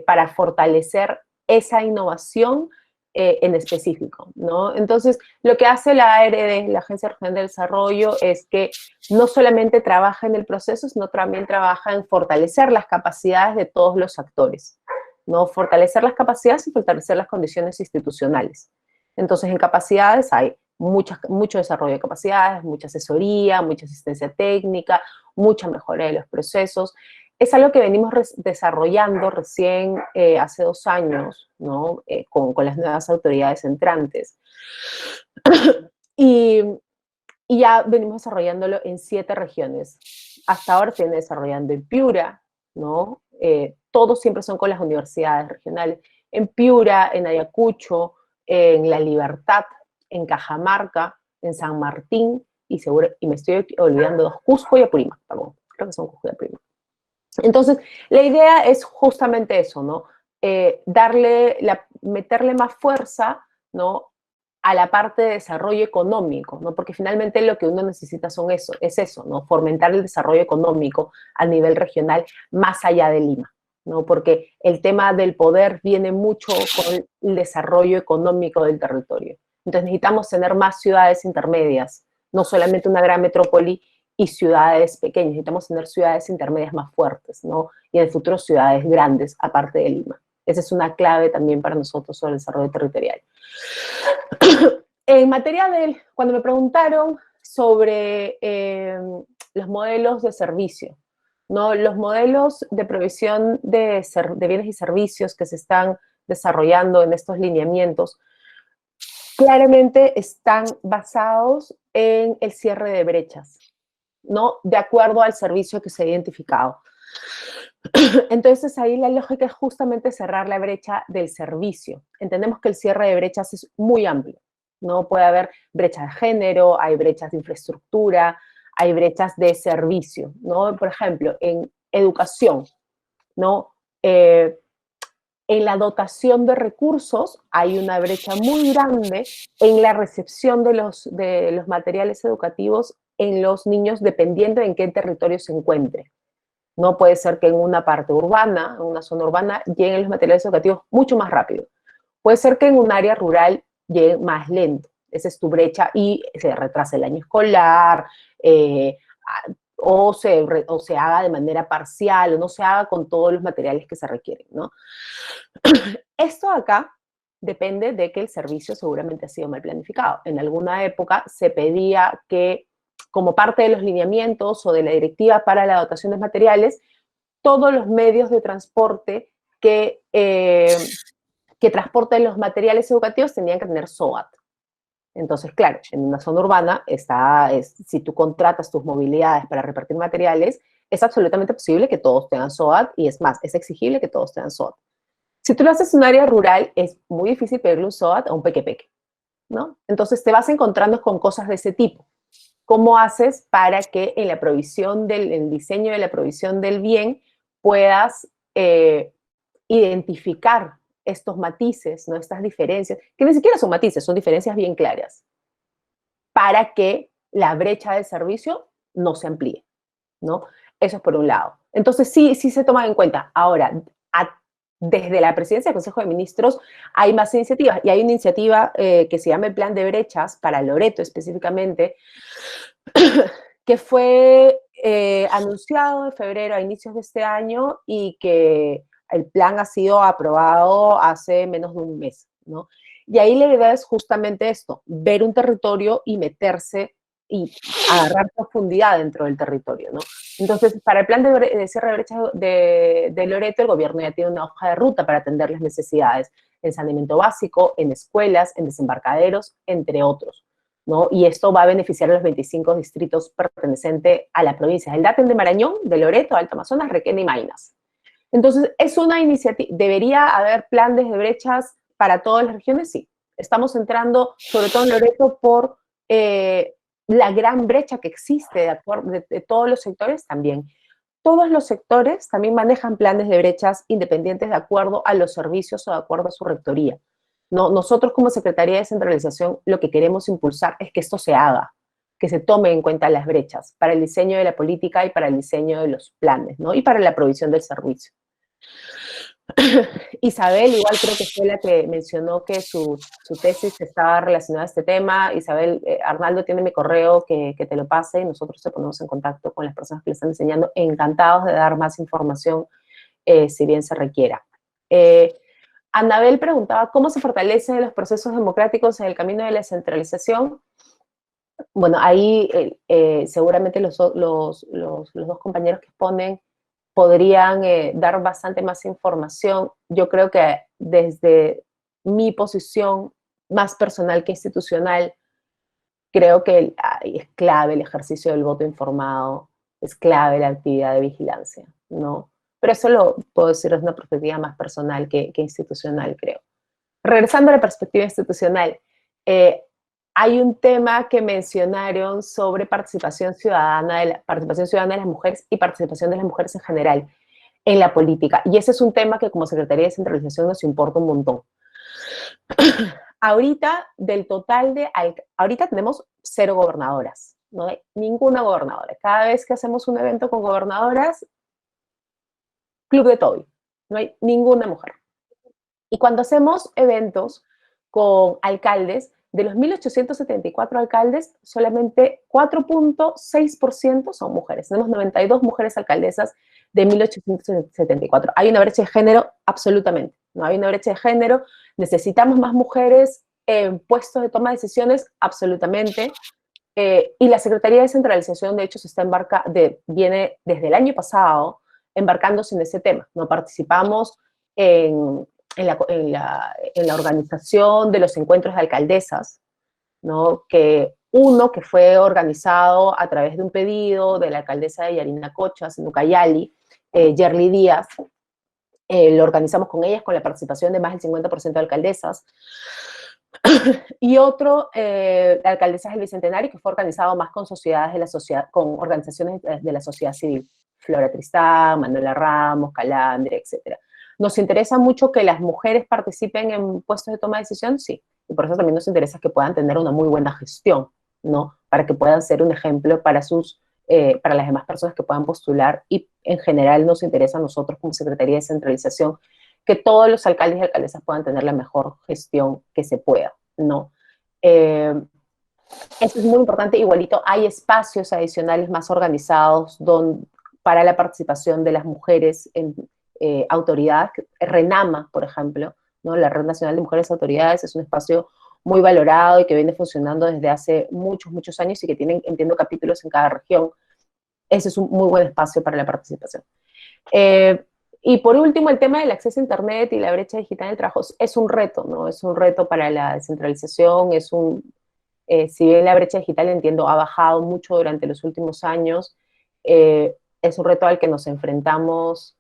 para fortalecer esa innovación en específico, ¿no? Entonces, lo que hace la ARD, la Agencia Regional de Desarrollo, es que no solamente trabaja en el proceso, sino también trabaja en fortalecer las capacidades de todos los actores, ¿no? Fortalecer las capacidades y fortalecer las condiciones institucionales. Entonces, en capacidades hay mucho desarrollo de capacidades, mucha asesoría, mucha asistencia técnica, mucha mejora de los procesos. Es algo que venimos desarrollando recién hace 2 años, ¿no? Con las nuevas autoridades entrantes. y ya venimos desarrollándolo en 7 regiones. Hasta ahora se viene desarrollando en Piura, ¿no? Todos siempre son con las universidades regionales. En Piura, en Ayacucho, en La Libertad, en Cajamarca, en San Martín, y me estoy olvidando 2, Cusco y Apurímac, perdón, creo que son Cusco y Apurímac. Entonces, la idea es justamente eso, ¿no? Meterle más fuerza, ¿no? A la parte de desarrollo económico, ¿no? Porque finalmente lo que uno necesita es eso, ¿no? Fomentar el desarrollo económico a nivel regional más allá de Lima, ¿no? Porque el tema del poder viene mucho con el desarrollo económico del territorio. Entonces necesitamos tener más ciudades intermedias, no solamente una gran metrópoli y ciudades pequeñas, necesitamos tener ciudades intermedias más fuertes, ¿no? Y en el futuro ciudades grandes, aparte de Lima. Esa es una clave también para nosotros sobre el desarrollo territorial. En materia cuando me preguntaron sobre los modelos de servicio, ¿no? Los modelos de provisión de bienes y servicios que se están desarrollando en estos lineamientos, claramente están basados en el cierre de brechas, ¿no? De acuerdo al servicio que se ha identificado. Entonces, ahí la lógica es justamente cerrar la brecha del servicio. Entendemos que el cierre de brechas es muy amplio, ¿no? Puede haber brechas de género, hay brechas de infraestructura, hay brechas de servicio, ¿no? Por ejemplo, en educación, ¿no? En la dotación de recursos hay una brecha muy grande en la recepción de los materiales educativos en los niños, dependiendo en qué territorio se encuentre. No puede ser que en una parte urbana, en una zona urbana, lleguen los materiales educativos mucho más rápido. Puede ser que en un área rural lleguen más lento. Esa es tu brecha y se retrasa el año escolar, o se haga de manera parcial, o no se haga con todos los materiales que se requieren, ¿no? Esto acá depende de que el servicio seguramente ha sido mal planificado. En alguna época se pedía que, como parte de los lineamientos o de la directiva para la dotación de materiales, todos los medios de transporte que transporten los materiales educativos tenían que tener SOAT. Entonces, claro, en una zona urbana, si tú contratas tus movilidades para repartir materiales, es absolutamente posible que todos tengan SOAT, y es más, es exigible que todos tengan SOAT. Si tú lo haces en un área rural, es muy difícil pedirle un SOAT a un peque-peque, ¿no? Entonces te vas encontrando con cosas de ese tipo. ¿Cómo haces para que en la provisión en el diseño de la provisión del bien puedas identificar estos matices, ¿no? Estas diferencias, que ni siquiera son matices, son diferencias bien claras, para que la brecha de servicio no se amplíe, ¿no? Eso es por un lado. Entonces sí se toma en cuenta. Ahora, desde la presidencia del Consejo de Ministros hay más iniciativas, y hay una iniciativa que se llama el Plan de Brechas para Loreto específicamente, que fue anunciado en febrero a inicios de este año, y que el plan ha sido aprobado hace menos de un mes, ¿no? Y ahí la idea es justamente esto, ver un territorio y meterse y agarrar profundidad dentro del territorio, ¿no? Entonces, para el plan de cierre de brechas de Loreto, el gobierno ya tiene una hoja de ruta para atender las necesidades en saneamiento básico, en escuelas, en desembarcaderos, entre otros, ¿no? Y esto va a beneficiar a los 25 distritos pertenecientes a la provincia del Daten, de Marañón, de Loreto, Alto Amazonas, Requena y Maynas. Entonces, ¿es una iniciativa? ¿Debería haber planes de brechas para todas las regiones? Sí. Estamos entrando, sobre todo en Loreto, por la gran brecha que existe de todos los sectores también. Todos los sectores también manejan planes de brechas independientes de acuerdo a los servicios o de acuerdo a su rectoría. No, nosotros como Secretaría de Descentralización lo que queremos impulsar es que esto se haga, que se tome en cuenta las brechas para el diseño de la política y para el diseño de los planes, ¿no? Y para la provisión del servicio. Isabel, igual creo que fue la que mencionó que su tesis estaba relacionada a este tema. Isabel, Arnaldo tiene mi correo, que te lo pase, y nosotros te ponemos en contacto con las personas que le están enseñando, encantados de dar más información si bien se requiera. Anabel preguntaba, ¿cómo se fortalecen los procesos democráticos en el camino de la descentralización? Bueno, ahí seguramente los dos compañeros que exponen podrían dar bastante más información. Yo creo que desde mi posición más personal que institucional, creo que es clave el ejercicio del voto informado, es clave la actividad de vigilancia, ¿no? Pero eso lo puedo decir desde una perspectiva más personal que institucional, creo. Regresando a la perspectiva institucional, hay un tema que mencionaron sobre participación ciudadana de las mujeres y participación de las mujeres en general en la política. Y ese es un tema que como Secretaría de Descentralización nos importa un montón. Ahorita, del total ahorita tenemos 0 gobernadoras, no hay ninguna gobernadora. Cada vez que hacemos un evento con gobernadoras, Club de Toby, no hay ninguna mujer. Y cuando hacemos eventos con alcaldes, de los 1.874 alcaldes, solamente 4.6% son mujeres. Tenemos 92 mujeres alcaldesas de 1.874. ¿Hay una brecha de género? Absolutamente. No hay una brecha de género. ¿Necesitamos más mujeres en puestos de toma de decisiones? Absolutamente. Y la Secretaría de Descentralización, de hecho, viene desde el año pasado embarcándose en ese tema. No participamos en la organización de los encuentros de alcaldesas, ¿no? Que fue organizado a través de un pedido de la alcaldesa de Yarinacochas, en Ucayali, Yerli Díaz. Lo organizamos con ellas, con la participación de más del 50% de alcaldesas. Y otro, Alcaldesas del Bicentenario, que fue organizado más con con organizaciones de la sociedad civil. Flora Tristán, Manuela Ramos, Calandria, etc. ¿Nos interesa mucho que las mujeres participen en puestos de toma de decisión? Sí. Y por eso también nos interesa que puedan tener una muy buena gestión, ¿no? Para que puedan ser un ejemplo para para las demás personas que puedan postular, y en general nos interesa a nosotros como Secretaría de Descentralización que todos los alcaldes y alcaldesas puedan tener la mejor gestión que se pueda, ¿no? Eso es muy importante. Igualito, hay espacios adicionales más organizados para la participación de las mujeres en autoridades. RENAMA, por ejemplo, ¿no? La Red Nacional de Mujeres Autoridades es un espacio muy valorado y que viene funcionando desde hace muchos, muchos años y que tienen, entiendo, capítulos en cada región. Ese es un muy buen espacio para la participación. Y por último, el tema del acceso a Internet y la brecha digital en el trabajo es un reto, ¿no? Es un reto para la descentralización, si bien la brecha digital, entiendo, ha bajado mucho durante los últimos años, es un reto al que nos enfrentamos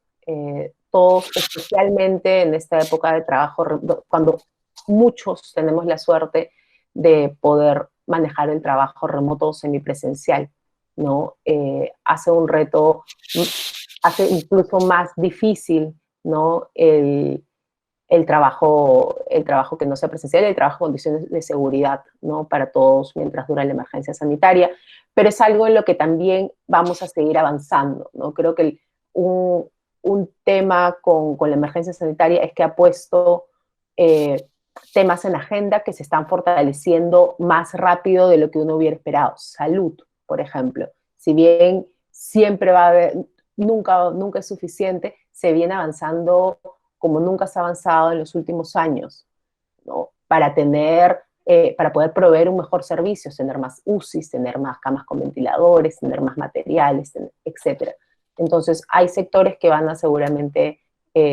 todos, especialmente en esta época de trabajo, cuando muchos tenemos la suerte de poder manejar el trabajo remoto o semipresencial, ¿no? Hace un reto, hace incluso más difícil, ¿no? El trabajo que no sea presencial, el trabajo en condiciones de seguridad, ¿no? Para todos mientras dura la emergencia sanitaria, pero es algo en lo que también vamos a seguir avanzando, ¿no? Creo que un tema con la emergencia sanitaria es que ha puesto temas en agenda que se están fortaleciendo más rápido de lo que uno hubiera esperado. Salud, por ejemplo. Si bien siempre va a haber, nunca es suficiente, se viene avanzando como nunca se ha avanzado en los últimos años, ¿no? Para poder proveer un mejor servicio, tener más UCIs, tener más camas con ventiladores, tener más materiales, etc. Entonces, hay sectores que van a seguramente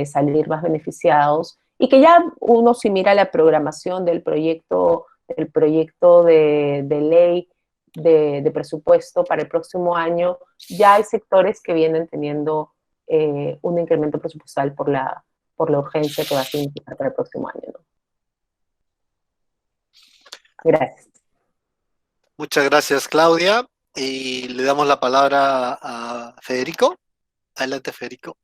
salir más beneficiados, y que ya uno, si mira la programación del proyecto de ley de presupuesto para el próximo año, ya hay sectores que vienen teniendo un incremento presupuestal por la urgencia que va a significar para el próximo año, ¿no? Gracias. Muchas gracias, Claudia. Y le damos la palabra a Federico. Adelante, Federico.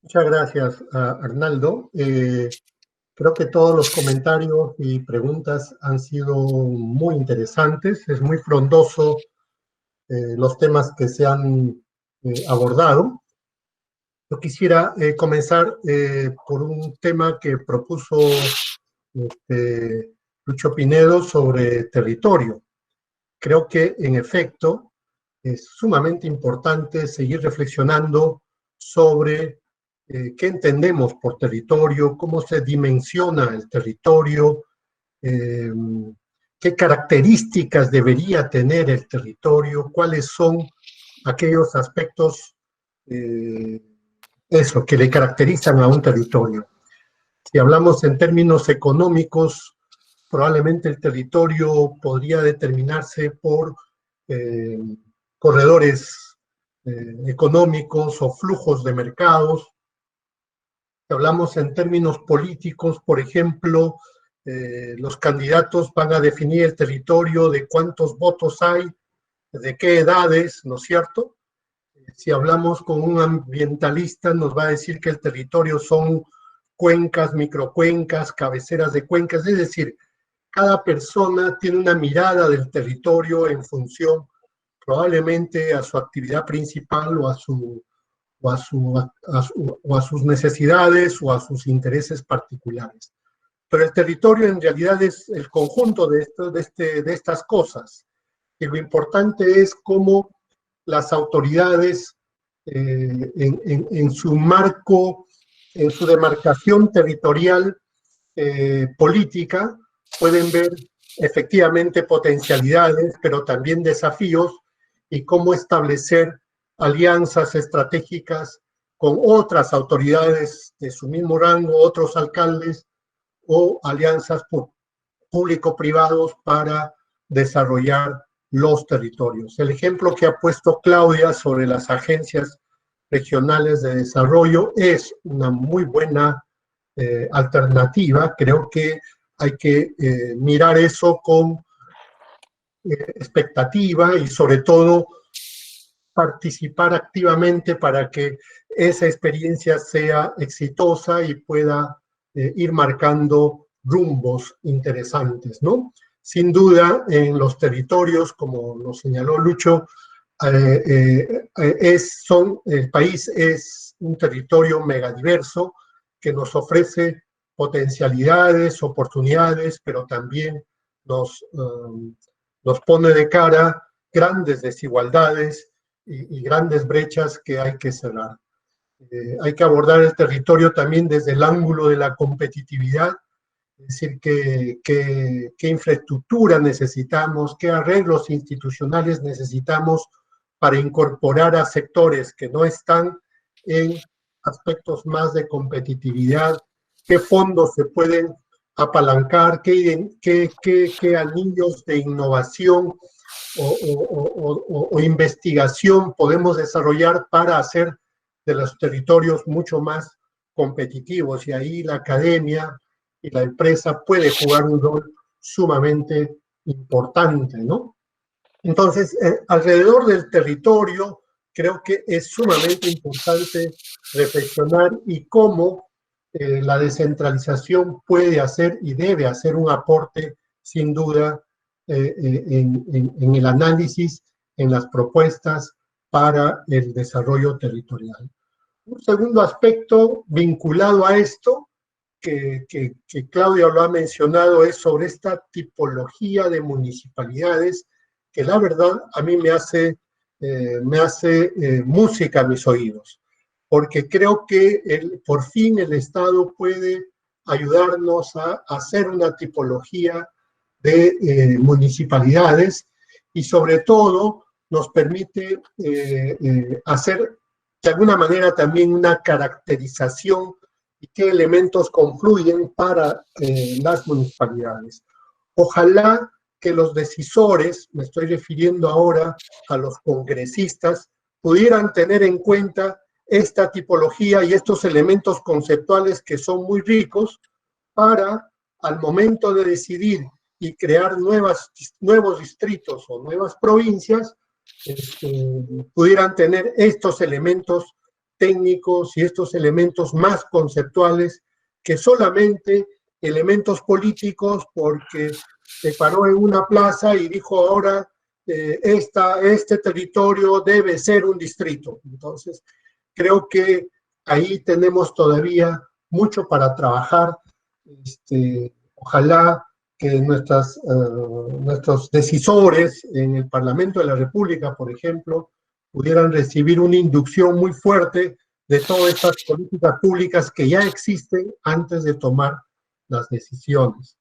Muchas gracias, Arnaldo. Creo que todos los comentarios y preguntas han sido muy interesantes. Es muy frondoso los temas que se han abordado. Yo quisiera comenzar por un tema que propuso Lucho Pinedo sobre territorio. Creo que, en efecto, es sumamente importante seguir reflexionando sobre qué entendemos por territorio, cómo se dimensiona el territorio, qué características debería tener el territorio, cuáles son aquellos aspectos que le caracterizan a un territorio. Si hablamos en términos económicos, probablemente el territorio podría determinarse por corredores económicos o flujos de mercados. Si hablamos en términos políticos, por ejemplo, los candidatos van a definir el territorio de cuántos votos hay, de qué edades, ¿no es cierto? Si hablamos con un ambientalista, nos va a decir que el territorio son cuencas, microcuencas, cabeceras de cuencas, es decir, cada persona tiene una mirada del territorio en función probablemente a su actividad principal o a sus necesidades o a sus intereses particulares. Pero el territorio en realidad es el conjunto de estas cosas. Y lo importante es cómo las autoridades en su marco, en su demarcación territorial política, pueden ver efectivamente potencialidades, pero también desafíos, y cómo establecer alianzas estratégicas con otras autoridades de su mismo rango, otros alcaldes, o alianzas público-privados para desarrollar los territorios. El ejemplo que ha puesto Claudia sobre las agencias regionales de desarrollo es una muy buena alternativa. Creo que hay que mirar eso con expectativa y sobre todo participar activamente para que esa experiencia sea exitosa y pueda ir marcando rumbos interesantes, ¿no? Sin duda, en los territorios, como lo señaló Lucho, el país es un territorio megadiverso que nos ofrece potencialidades, oportunidades, pero también nos pone de cara grandes desigualdades y grandes brechas que hay que cerrar. Hay que abordar el territorio también desde el ángulo de la competitividad, es decir, qué infraestructura necesitamos, qué arreglos institucionales necesitamos para incorporar a sectores que no están en aspectos más de competitividad, qué fondos se pueden apalancar, qué anillos de innovación o investigación podemos desarrollar para hacer de los territorios mucho más competitivos. Y ahí la academia y la empresa puede jugar un rol sumamente importante, ¿no? Entonces, alrededor del territorio, creo que es sumamente importante reflexionar y cómo la descentralización puede hacer y debe hacer un aporte, sin duda, en el análisis, en las propuestas para el desarrollo territorial. Un segundo aspecto vinculado a esto, que Claudia lo ha mencionado, es sobre esta tipología de municipalidades que la verdad a mí me hace música a mis oídos, porque creo que por fin el Estado puede ayudarnos a hacer una tipología de municipalidades y sobre todo nos permite hacer de alguna manera también una caracterización y qué elementos confluyen para las municipalidades. Ojalá que los decisores, me estoy refiriendo ahora a los congresistas, pudieran tener en cuenta esta tipología y estos elementos conceptuales que son muy ricos para, al momento de decidir y crear nuevos distritos o nuevas provincias, pudieran tener estos elementos técnicos y estos elementos más conceptuales que solamente elementos políticos, porque se paró en una plaza y dijo ahora este territorio debe ser un distrito. Entonces, creo que ahí tenemos todavía mucho para trabajar. Ojalá que nuestros decisores en el Parlamento de la República, por ejemplo, pudieran recibir una inducción muy fuerte de todas estas políticas públicas que ya existen antes de tomar las decisiones.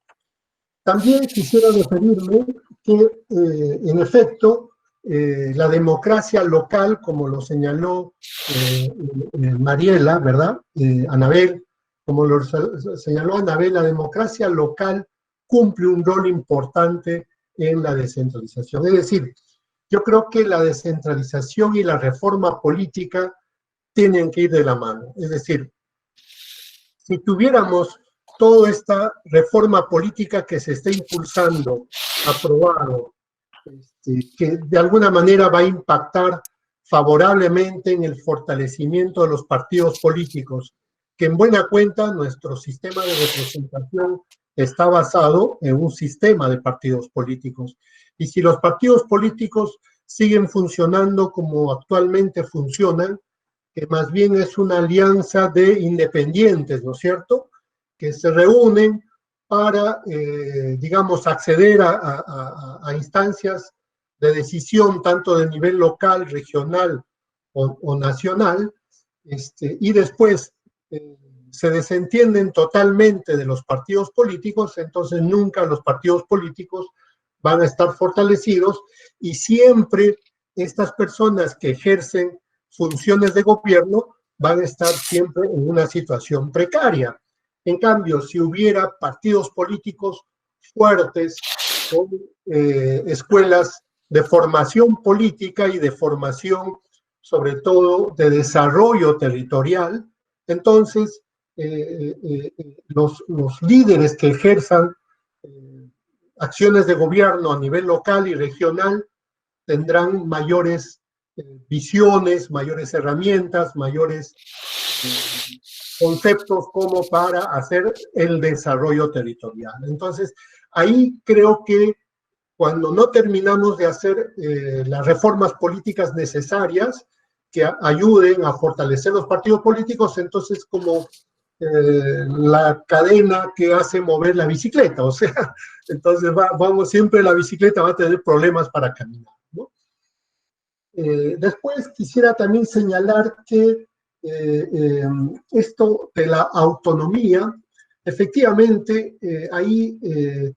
También quisiera referirme que, en efecto, la democracia local, como lo señaló Mariela, ¿verdad? Anabel, como lo señaló Anabel, la democracia local cumple un rol importante en la descentralización. Es decir, yo creo que la descentralización y la reforma política tienen que ir de la mano. Es decir, si tuviéramos toda esta reforma política que se está impulsando, aprobado, que de alguna manera va a impactar favorablemente en el fortalecimiento de los partidos políticos, que en buena cuenta nuestro sistema de representación está basado en un sistema de partidos políticos. Y si los partidos políticos siguen funcionando como actualmente funcionan, que más bien es una alianza de independientes, ¿no es cierto?, que se reúnen para, digamos, acceder a instancias de decisión, tanto de nivel local, regional o nacional, y después se desentienden totalmente de los partidos políticos, entonces nunca los partidos políticos van a estar fortalecidos y siempre estas personas que ejercen funciones de gobierno van a estar siempre en una situación precaria. En cambio, si hubiera partidos políticos fuertes con escuelas de formación política y de formación, sobre todo, de desarrollo territorial, entonces los líderes que ejerzan acciones de gobierno a nivel local y regional tendrán mayores visiones, mayores herramientas, mayores conceptos como para hacer el desarrollo territorial. Entonces, ahí creo que cuando no terminamos de hacer las reformas políticas necesarias que ayuden a fortalecer los partidos políticos, entonces como la cadena que hace mover la bicicleta, o sea, entonces vamos, siempre la bicicleta va a tener problemas para caminar, ¿no? Después quisiera también señalar que esto de la autonomía, efectivamente, ahí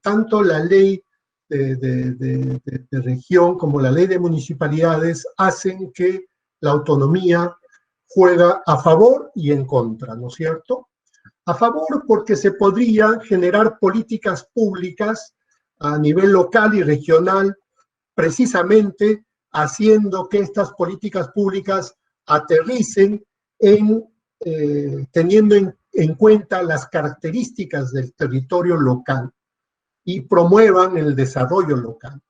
tanto la ley de región como la ley de municipalidades hacen que la autonomía juega a favor y en contra, ¿no es cierto? A favor porque se podría generar políticas públicas a nivel local y regional, precisamente haciendo que estas políticas públicas aterricen teniendo en cuenta las características del territorio local y promuevan el desarrollo local.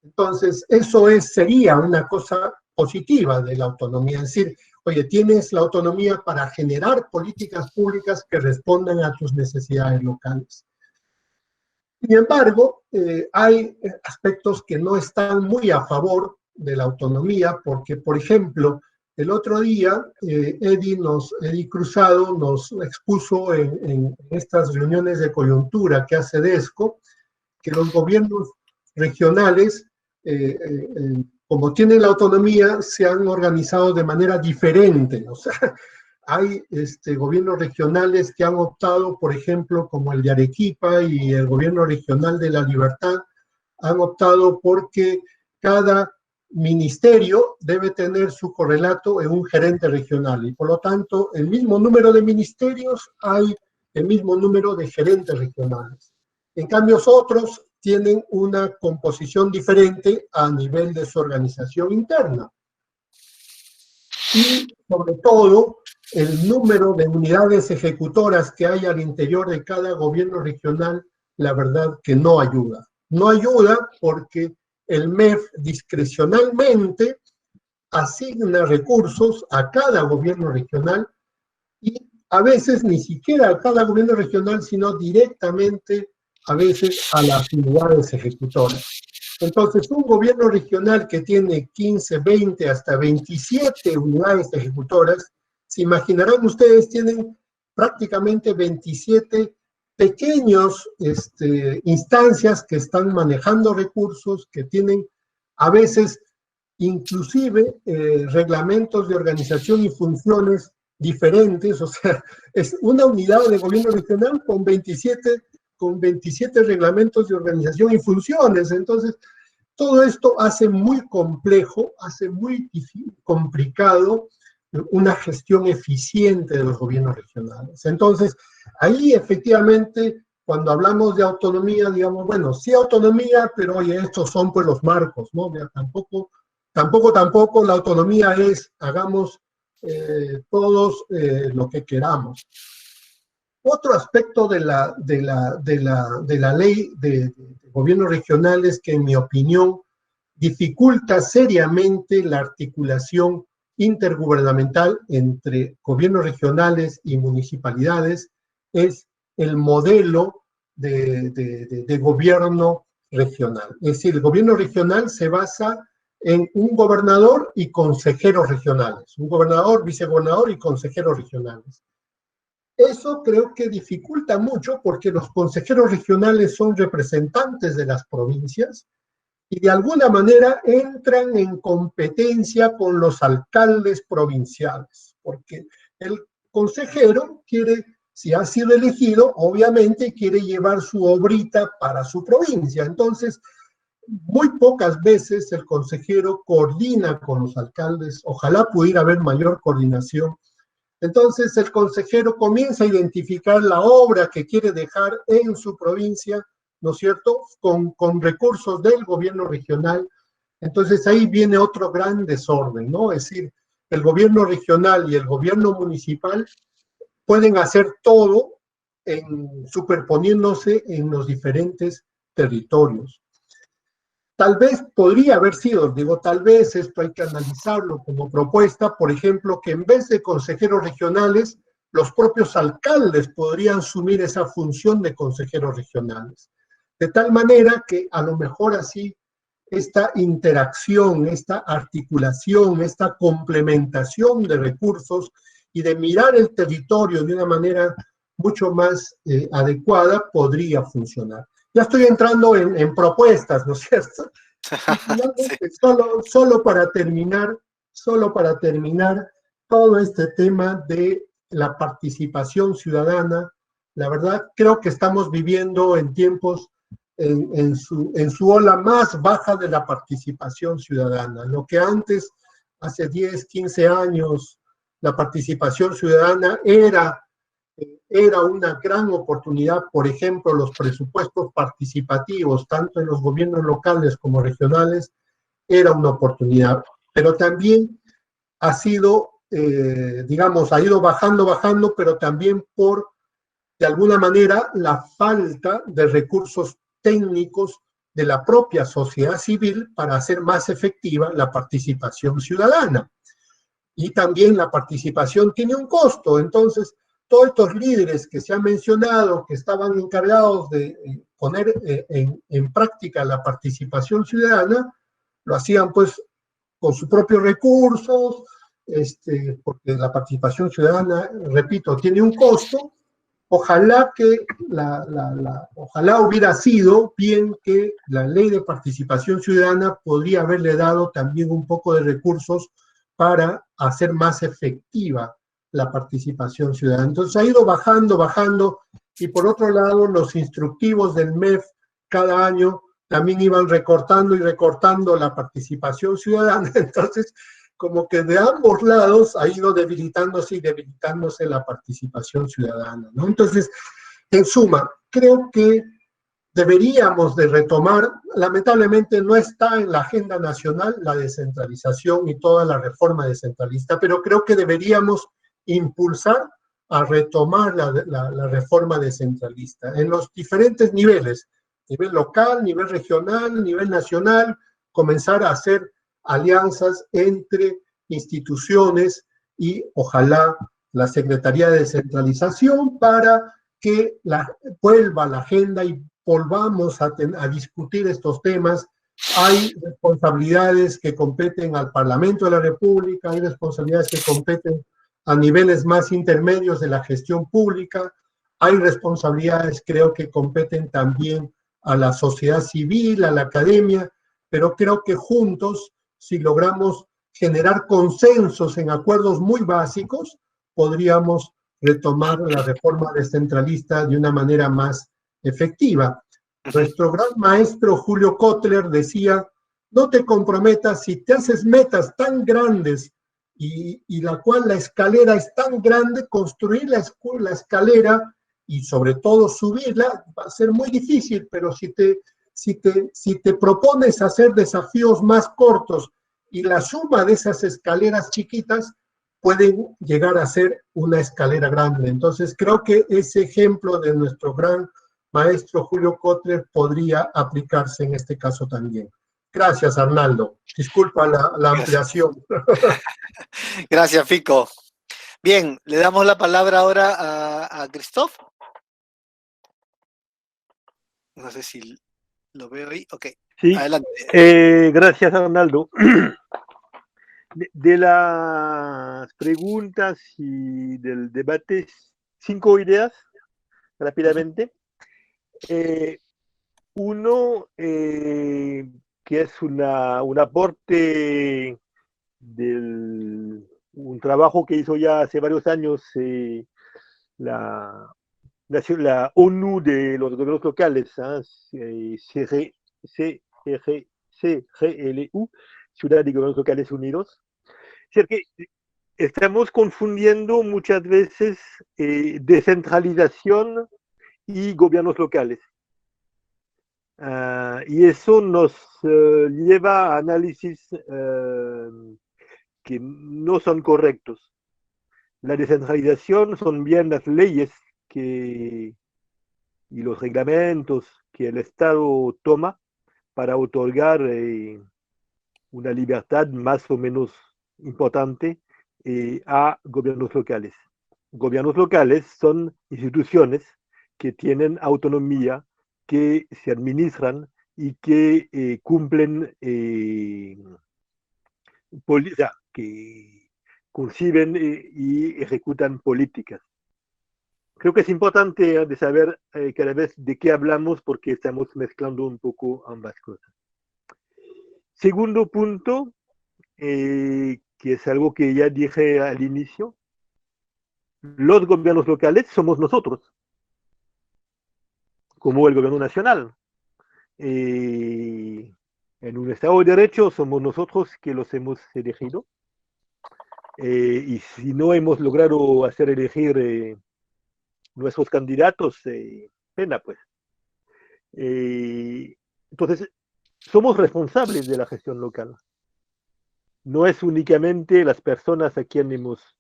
Entonces, eso sería una cosa positiva de la autonomía, es decir, oye, tienes la autonomía para generar políticas públicas que respondan a tus necesidades locales. Sin embargo, hay aspectos que no están muy a favor de la autonomía, porque, por ejemplo, el otro día, Eddie Cruzado nos expuso en estas reuniones de coyuntura que hace DESCO, que los gobiernos regionales, como tienen la autonomía, se han organizado de manera diferente. O sea, hay gobiernos regionales que han optado, por ejemplo, como el de Arequipa y el gobierno regional de La Libertad, han optado porque cada ministerio debe tener su correlato en un gerente regional y por lo tanto el mismo número de ministerios hay el mismo número de gerentes regionales. En cambio otros tienen una composición diferente a nivel de su organización interna. Y sobre todo el número de unidades ejecutoras que hay al interior de cada gobierno regional, la verdad que no ayuda. No ayuda porque el MEF discrecionalmente asigna recursos a cada gobierno regional y a veces ni siquiera a cada gobierno regional, sino directamente a veces a las unidades ejecutoras. Entonces, un gobierno regional que tiene 15, 20, hasta 27 unidades ejecutoras, se imaginarán ustedes, tienen prácticamente 27 pequeños instancias que están manejando recursos, que tienen a veces inclusive reglamentos de organización y funciones diferentes, o sea, es una unidad de gobierno regional con 27 reglamentos de organización y funciones. Entonces, todo esto hace muy complejo, hace muy complicado una gestión eficiente de los gobiernos regionales. Entonces, ahí efectivamente, cuando hablamos de autonomía, digamos, bueno, sí autonomía, pero oye, estos son pues los marcos, ¿no? Tampoco la autonomía es, hagamos todos lo que queramos. Otro aspecto de la ley de gobiernos regionales que, en mi opinión, dificulta seriamente la articulación intergubernamental entre gobiernos regionales y municipalidades es el modelo de gobierno regional. Es decir, el gobierno regional se basa en un gobernador y consejeros regionales, un gobernador, vicegobernador y consejeros regionales. Eso creo que dificulta mucho porque los consejeros regionales son representantes de las provincias y de alguna manera entran en competencia con los alcaldes provinciales, porque el consejero quiere, si ha sido elegido, obviamente quiere llevar su obrita para su provincia. Entonces, muy pocas veces el consejero coordina con los alcaldes, ojalá pudiera haber mayor coordinación. Entonces el consejero comienza a identificar la obra que quiere dejar en su provincia, ¿no es cierto?, con recursos del gobierno regional. Entonces ahí viene otro gran desorden, ¿no? Es decir, el gobierno regional y el gobierno municipal pueden hacer todo superponiéndose en los diferentes territorios. tal vez podría haber sido, digo tal vez, esto hay que analizarlo como propuesta, por ejemplo, que en vez de consejeros regionales, los propios alcaldes podrían asumir esa función de consejeros regionales. De tal manera que a lo mejor así esta interacción, esta articulación, esta complementación de recursos y de mirar el territorio de una manera mucho más adecuada podría funcionar. Ya estoy entrando en propuestas, ¿no es cierto? Y finalmente, solo para terminar, todo este tema de la participación ciudadana, la verdad creo que estamos viviendo en tiempos en su ola más baja de la participación ciudadana. Lo que antes, hace 10, 15 años, la participación ciudadana era una gran oportunidad, por ejemplo, los presupuestos participativos, tanto en los gobiernos locales como regionales, era una oportunidad, pero también ha sido, digamos, ha ido bajando, pero también por, de alguna manera, la falta de recursos técnicos de la propia sociedad civil para hacer más efectiva la participación ciudadana. Y también la participación tiene un costo, entonces todos estos líderes que se han mencionado, que estaban encargados de poner en práctica la participación ciudadana, lo hacían pues con sus propios recursos, porque la participación ciudadana, repito, tiene un costo. Ojalá que ojalá hubiera sido bien que la ley de participación ciudadana podría haberle dado también un poco de recursos para hacer más efectiva la participación ciudadana. Entonces ha ido bajando, y por otro lado los instructivos del MEF cada año también iban recortando la participación ciudadana. Entonces, como que de ambos lados ha ido debilitándose la participación ciudadana, ¿no? Entonces, en suma, creo que deberíamos de retomar, lamentablemente no está en la agenda nacional la descentralización y toda la reforma descentralista, pero creo que deberíamos impulsar a retomar la reforma descentralista en los diferentes niveles, nivel local, nivel regional, nivel nacional, comenzar a hacer alianzas entre instituciones y ojalá la Secretaría de Descentralización para que vuelva la agenda y volvamos a discutir estos temas. Hay responsabilidades que competen al Parlamento de la República, hay responsabilidades que competen a niveles más intermedios de la gestión pública, hay responsabilidades, creo que competen también a la sociedad civil, a la academia, pero creo que juntos, si logramos generar consensos en acuerdos muy básicos, podríamos retomar la reforma descentralista de una manera más efectiva. Nuestro gran maestro Julio Kotler decía, no te comprometas si te haces metas tan grandes y la cual la escalera es tan grande, construir la escalera y sobre todo subirla va a ser muy difícil, pero si te propones hacer desafíos más cortos y la suma de esas escaleras chiquitas pueden llegar a ser una escalera grande. Entonces creo que ese ejemplo de nuestro gran maestro Julio Kotler podría aplicarse en este caso también. Gracias, Arnaldo. Disculpa la ampliación. Gracias, Fico. Bien, le damos la palabra ahora a Christoph. No sé si lo veo ahí. Ok, sí. Adelante. Gracias, Arnaldo. De las preguntas y del debate, 5 ideas rápidamente. Uno, que es un aporte un trabajo que hizo ya hace varios años la ONU de los gobiernos locales, CGLU, Ciudad de Gobiernos Locales Unidos. Es decir, que estamos confundiendo muchas veces descentralización y gobiernos locales. Y eso nos lleva a análisis que no son correctos. La descentralización son bien las leyes y los reglamentos que el Estado toma para otorgar una libertad más o menos importante a gobiernos locales. Gobiernos locales son instituciones que tienen autonomía, que se administran y que cumplen, que conciben y ejecutan políticas. Creo que es importante de saber cada vez de qué hablamos porque estamos mezclando un poco ambas cosas. Segundo punto, que es algo que ya dije al inicio, los gobiernos locales somos nosotros, como el gobierno nacional. En un Estado de Derecho somos nosotros que los hemos elegido. Y si no hemos logrado hacer elegir nuestros candidatos, pena pues. Entonces, somos responsables de la gestión local. No es únicamente las personas a quienes hemos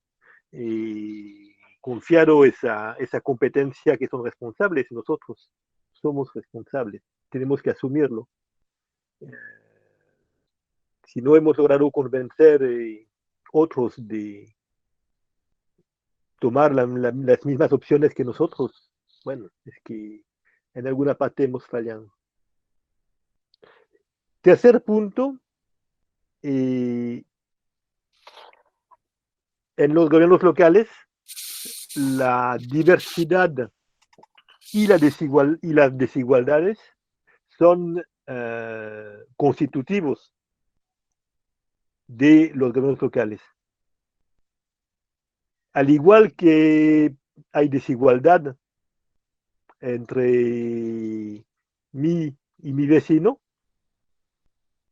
confiado esa competencia que son responsables, nosotros somos responsables, tenemos que asumirlo. Si no hemos logrado convencer otros de tomar las mismas opciones que nosotros, bueno, es que en alguna parte hemos fallado. Tercer punto, en los gobiernos locales, la diversidad y las desigualdades son constitutivos de los gobiernos locales. Al igual que hay desigualdad entre mí y mi vecino,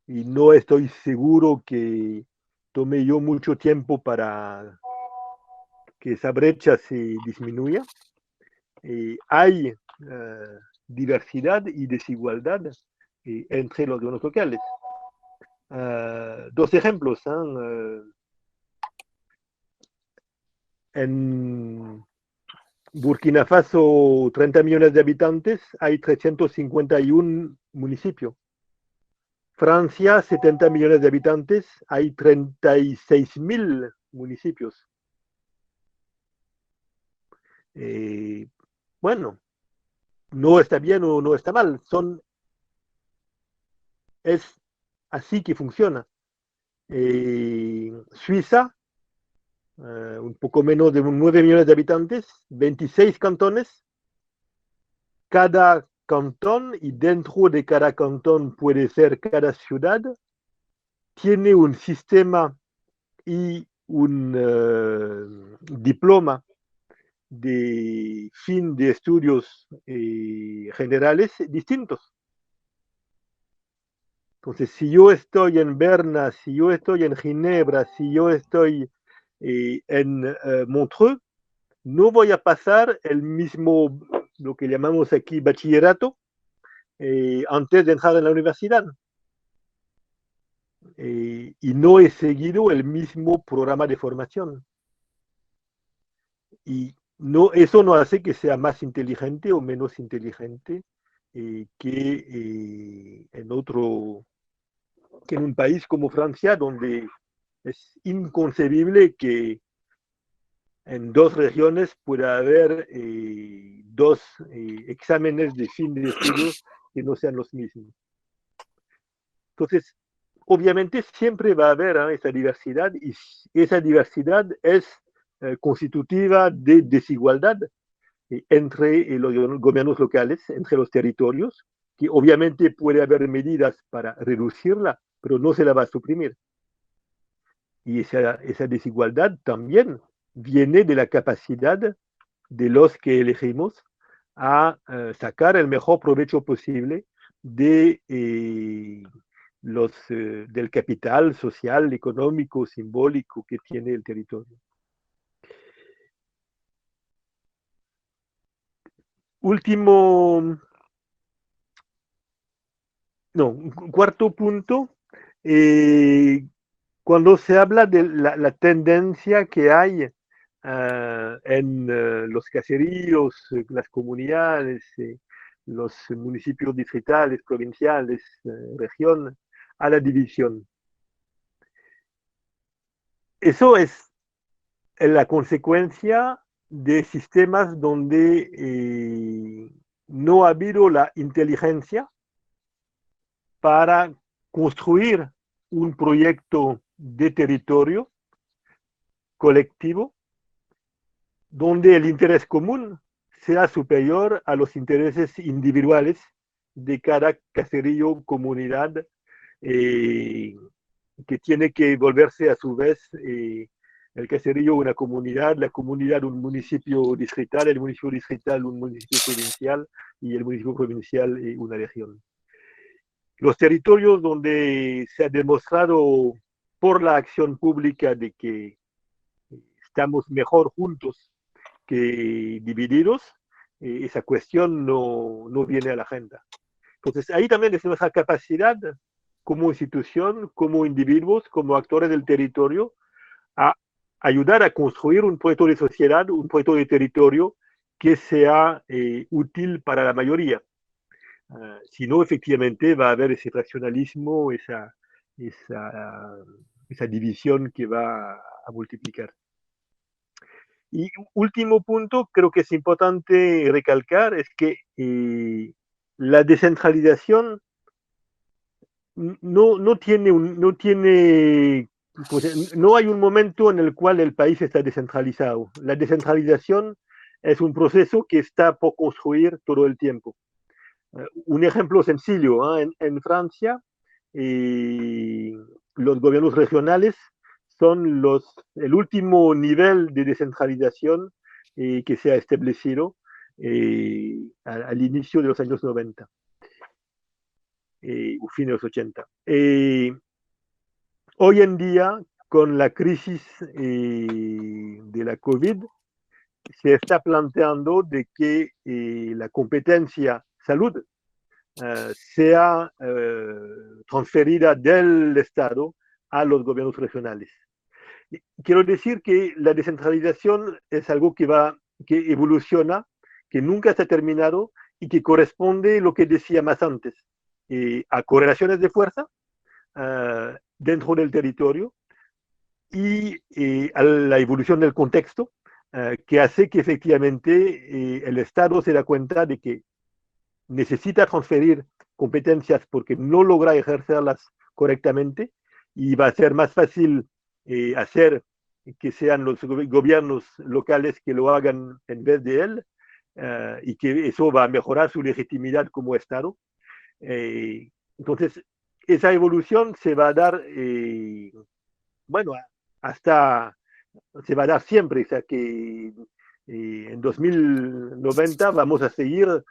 y no estoy seguro que tome yo mucho tiempo para que esa brecha se disminuya, hay diversidad y desigualdad entre los gobiernos locales. Dos ejemplos. En Burkina Faso, 30 millones de habitantes, hay 351 municipios. Francia, 70 millones de habitantes, hay 36.000 municipios. Bueno, no está bien o no está mal, es así que funciona. Suiza, un poco menos de 9 millones de habitantes, 26 cantones. Cada cantón, y dentro de cada cantón puede ser cada ciudad, tiene un sistema y un diploma de fin de estudios generales distintos. Entonces, si yo estoy en Berna, si yo estoy en Ginebra, si yo estoy en Montreux, no voy a pasar el mismo, lo que llamamos aquí bachillerato, antes de entrar en la universidad. Y no he seguido el mismo programa de formación. Y eso no hace que sea más inteligente o menos inteligente que en un país como Francia, donde es inconcebible que en dos regiones pueda haber dos exámenes de fin de estudios que no sean los mismos. Entonces, obviamente siempre va a haber esa diversidad, y esa diversidad es constitutiva de desigualdad entre los gobiernos locales, entre los territorios, que obviamente puede haber medidas para reducirla, pero no se la va a suprimir. Y esa desigualdad también viene de la capacidad de los que elegimos a sacar el mejor provecho posible del capital social, económico, simbólico que tiene el territorio. Cuarto punto, cuando se habla de la tendencia que hay en los caseríos, las comunidades, los municipios distritales, provinciales, región, a la división. Eso es la consecuencia de sistemas donde no ha habido la inteligencia para construir un proyecto de territorio colectivo donde el interés común sea superior a los intereses individuales de cada caserío, comunidad, que tiene que volverse a su vez el caserío una comunidad, la comunidad un municipio distrital, el municipio distrital un municipio provincial y el municipio provincial una región. Los territorios donde se ha demostrado por la acción pública de que estamos mejor juntos que divididos, esa cuestión no viene a la agenda. Entonces ahí también es nuestra capacidad como institución, como individuos, como actores del territorio, a ayudar a construir un proyecto de sociedad, un proyecto de territorio que sea útil para la mayoría. Si no, efectivamente va a haber ese racionalismo, esa división que va a multiplicar. Y último punto, creo que es importante recalcar, es que la descentralización no hay un momento en el cual el país está descentralizado. La descentralización es un proceso que está por construir todo el tiempo. Un ejemplo sencillo, en Francia, los gobiernos regionales son el último nivel de descentralización que se ha establecido al inicio de los años 90. O fines de los 80. Hoy en día, con la crisis de la COVID, se está planteando de que la competencia salud sea transferida del Estado a los gobiernos regionales. Quiero decir que la descentralización es algo que evoluciona, que nunca está terminado y que corresponde a lo que decía más antes, a correlaciones de fuerza dentro del territorio y a la evolución del contexto, que hace que efectivamente el Estado se da cuenta de que necesita transferir competencias porque no logra ejercerlas correctamente y va a ser más fácil hacer que sean los gobiernos locales que lo hagan en vez de él, y que eso va a mejorar su legitimidad como Estado. Entonces, esa evolución se va a dar, se va a dar siempre, o sea que en 2090 vamos a seguir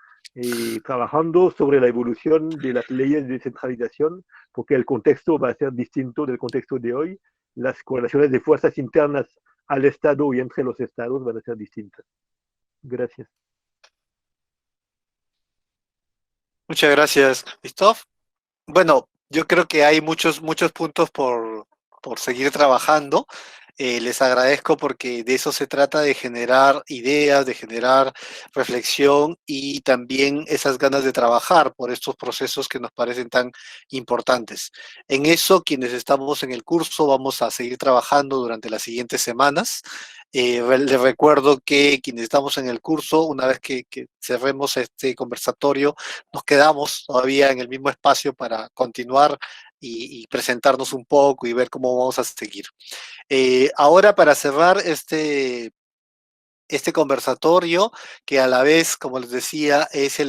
trabajando sobre la evolución de las leyes de descentralización, porque el contexto va a ser distinto del contexto de hoy. Las correlaciones de fuerzas internas al Estado y entre los Estados van a ser distintas. Gracias. Muchas gracias, Christophe. Bueno, yo creo que hay muchos puntos por seguir trabajando. Les agradezco porque de eso se trata, de generar ideas, de generar reflexión y también esas ganas de trabajar por estos procesos que nos parecen tan importantes. En eso, quienes estamos en el curso vamos a seguir trabajando durante las siguientes semanas. Les recuerdo que quienes estamos en el curso, una vez que cerremos este conversatorio, nos quedamos todavía en el mismo espacio para continuar y presentarnos un poco y ver cómo vamos a seguir. Ahora, para cerrar este conversatorio, que a la vez, como les decía, es el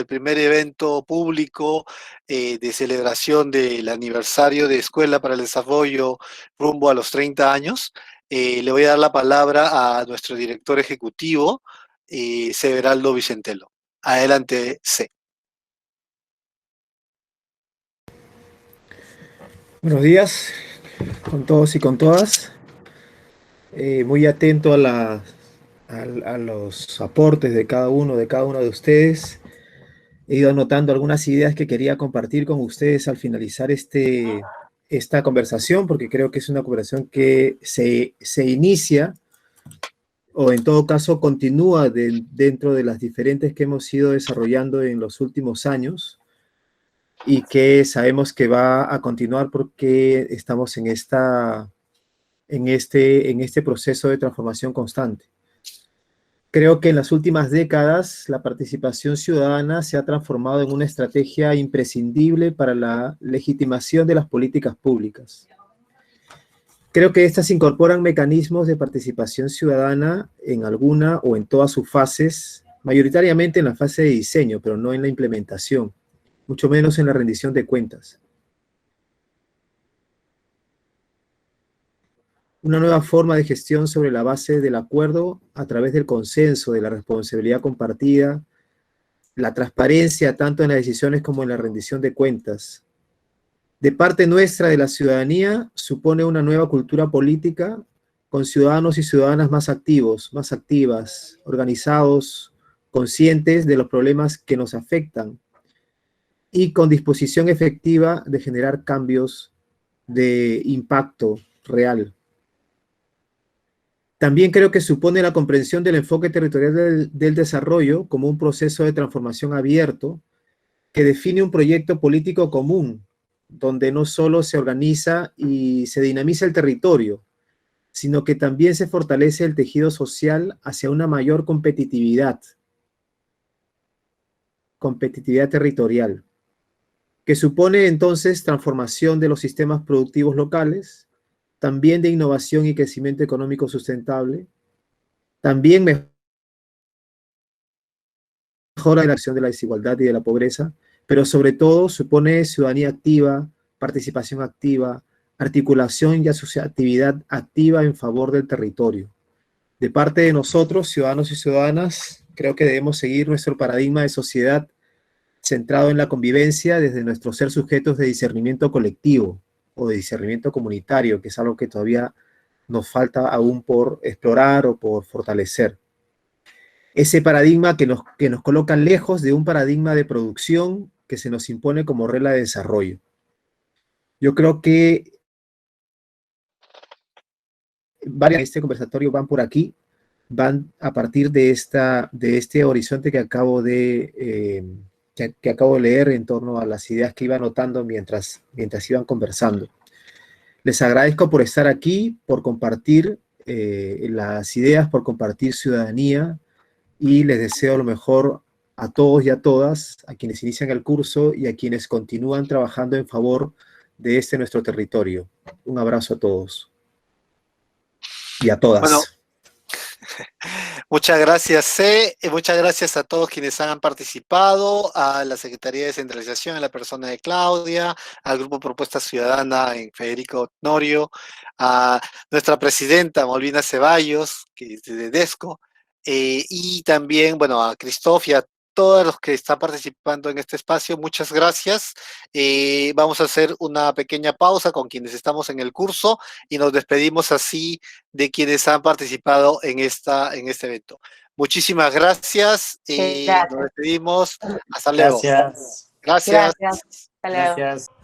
primer evento público de celebración del aniversario de Escuela para el Desarrollo rumbo a los 30 años, le voy a dar la palabra a nuestro director ejecutivo, Severaldo Vicentelo. Adelante, C. Buenos días con todos y con todas. Muy atento a los aportes de cada uno de ustedes. He ido anotando algunas ideas que quería compartir con ustedes al finalizar esta conversación, porque creo que es una conversación que se inicia o en todo caso continúa dentro de las diferentes que hemos ido desarrollando en los últimos años y que sabemos que va a continuar porque estamos en este proceso de transformación constante. Creo que en las últimas décadas la participación ciudadana se ha transformado en una estrategia imprescindible para la legitimación de las políticas públicas. Creo que estas incorporan mecanismos de participación ciudadana en alguna o en todas sus fases, mayoritariamente en la fase de diseño, pero no en la implementación, mucho menos en la rendición de cuentas. Una nueva forma de gestión sobre la base del acuerdo a través del consenso, de la responsabilidad compartida, la transparencia tanto en las decisiones como en la rendición de cuentas. De parte nuestra, de la ciudadanía, supone una nueva cultura política con ciudadanos y ciudadanas más activos, más activas, organizados, conscientes de los problemas que nos afectan y con disposición efectiva de generar cambios de impacto real. También creo que supone la comprensión del enfoque territorial del desarrollo como un proceso de transformación abierto que define un proyecto político común, donde no solo se organiza y se dinamiza el territorio, sino que también se fortalece el tejido social hacia una mayor competitividad territorial, que supone entonces transformación de los sistemas productivos locales, también de innovación y crecimiento económico sustentable, también mejora de la acción de la desigualdad y de la pobreza, pero sobre todo supone ciudadanía activa, participación activa, articulación y asociatividad activa en favor del territorio. De parte de nosotros, ciudadanos y ciudadanas, creo que debemos seguir nuestro paradigma de sociedad centrado en la convivencia desde nuestro ser sujetos de discernimiento colectivo o de discernimiento comunitario, que es algo que todavía nos falta aún por explorar o por fortalecer. Ese paradigma que nos coloca lejos de un paradigma de producción que se nos impone como regla de desarrollo. Yo creo que varias de este conversatorio van por aquí, van a partir de este horizonte que acabo de leer en torno a las ideas que iba anotando mientras iban conversando. Les agradezco por estar aquí, por compartir las ideas, por compartir ciudadanía, y les deseo lo mejor a todos y a todas, a quienes inician el curso y a quienes continúan trabajando en favor de nuestro territorio. Un abrazo a todos y a todas. Bueno, muchas gracias, C. Muchas gracias a todos quienes han participado, a la Secretaría de Descentralización, en la persona de Claudia, al Grupo Propuesta Ciudadana en Federico Norio, a nuestra presidenta Molvina Ceballos, que es de DESCO, y también, bueno, a Christoph y a todos los que están participando en este espacio. Muchas gracias. Vamos a hacer una pequeña pausa con quienes estamos en el curso y nos despedimos así de quienes han participado en este evento. Muchísimas gracias. Gracias. Nos despedimos. Hasta luego. Gracias. Gracias. Gracias. Hasta luego. Gracias.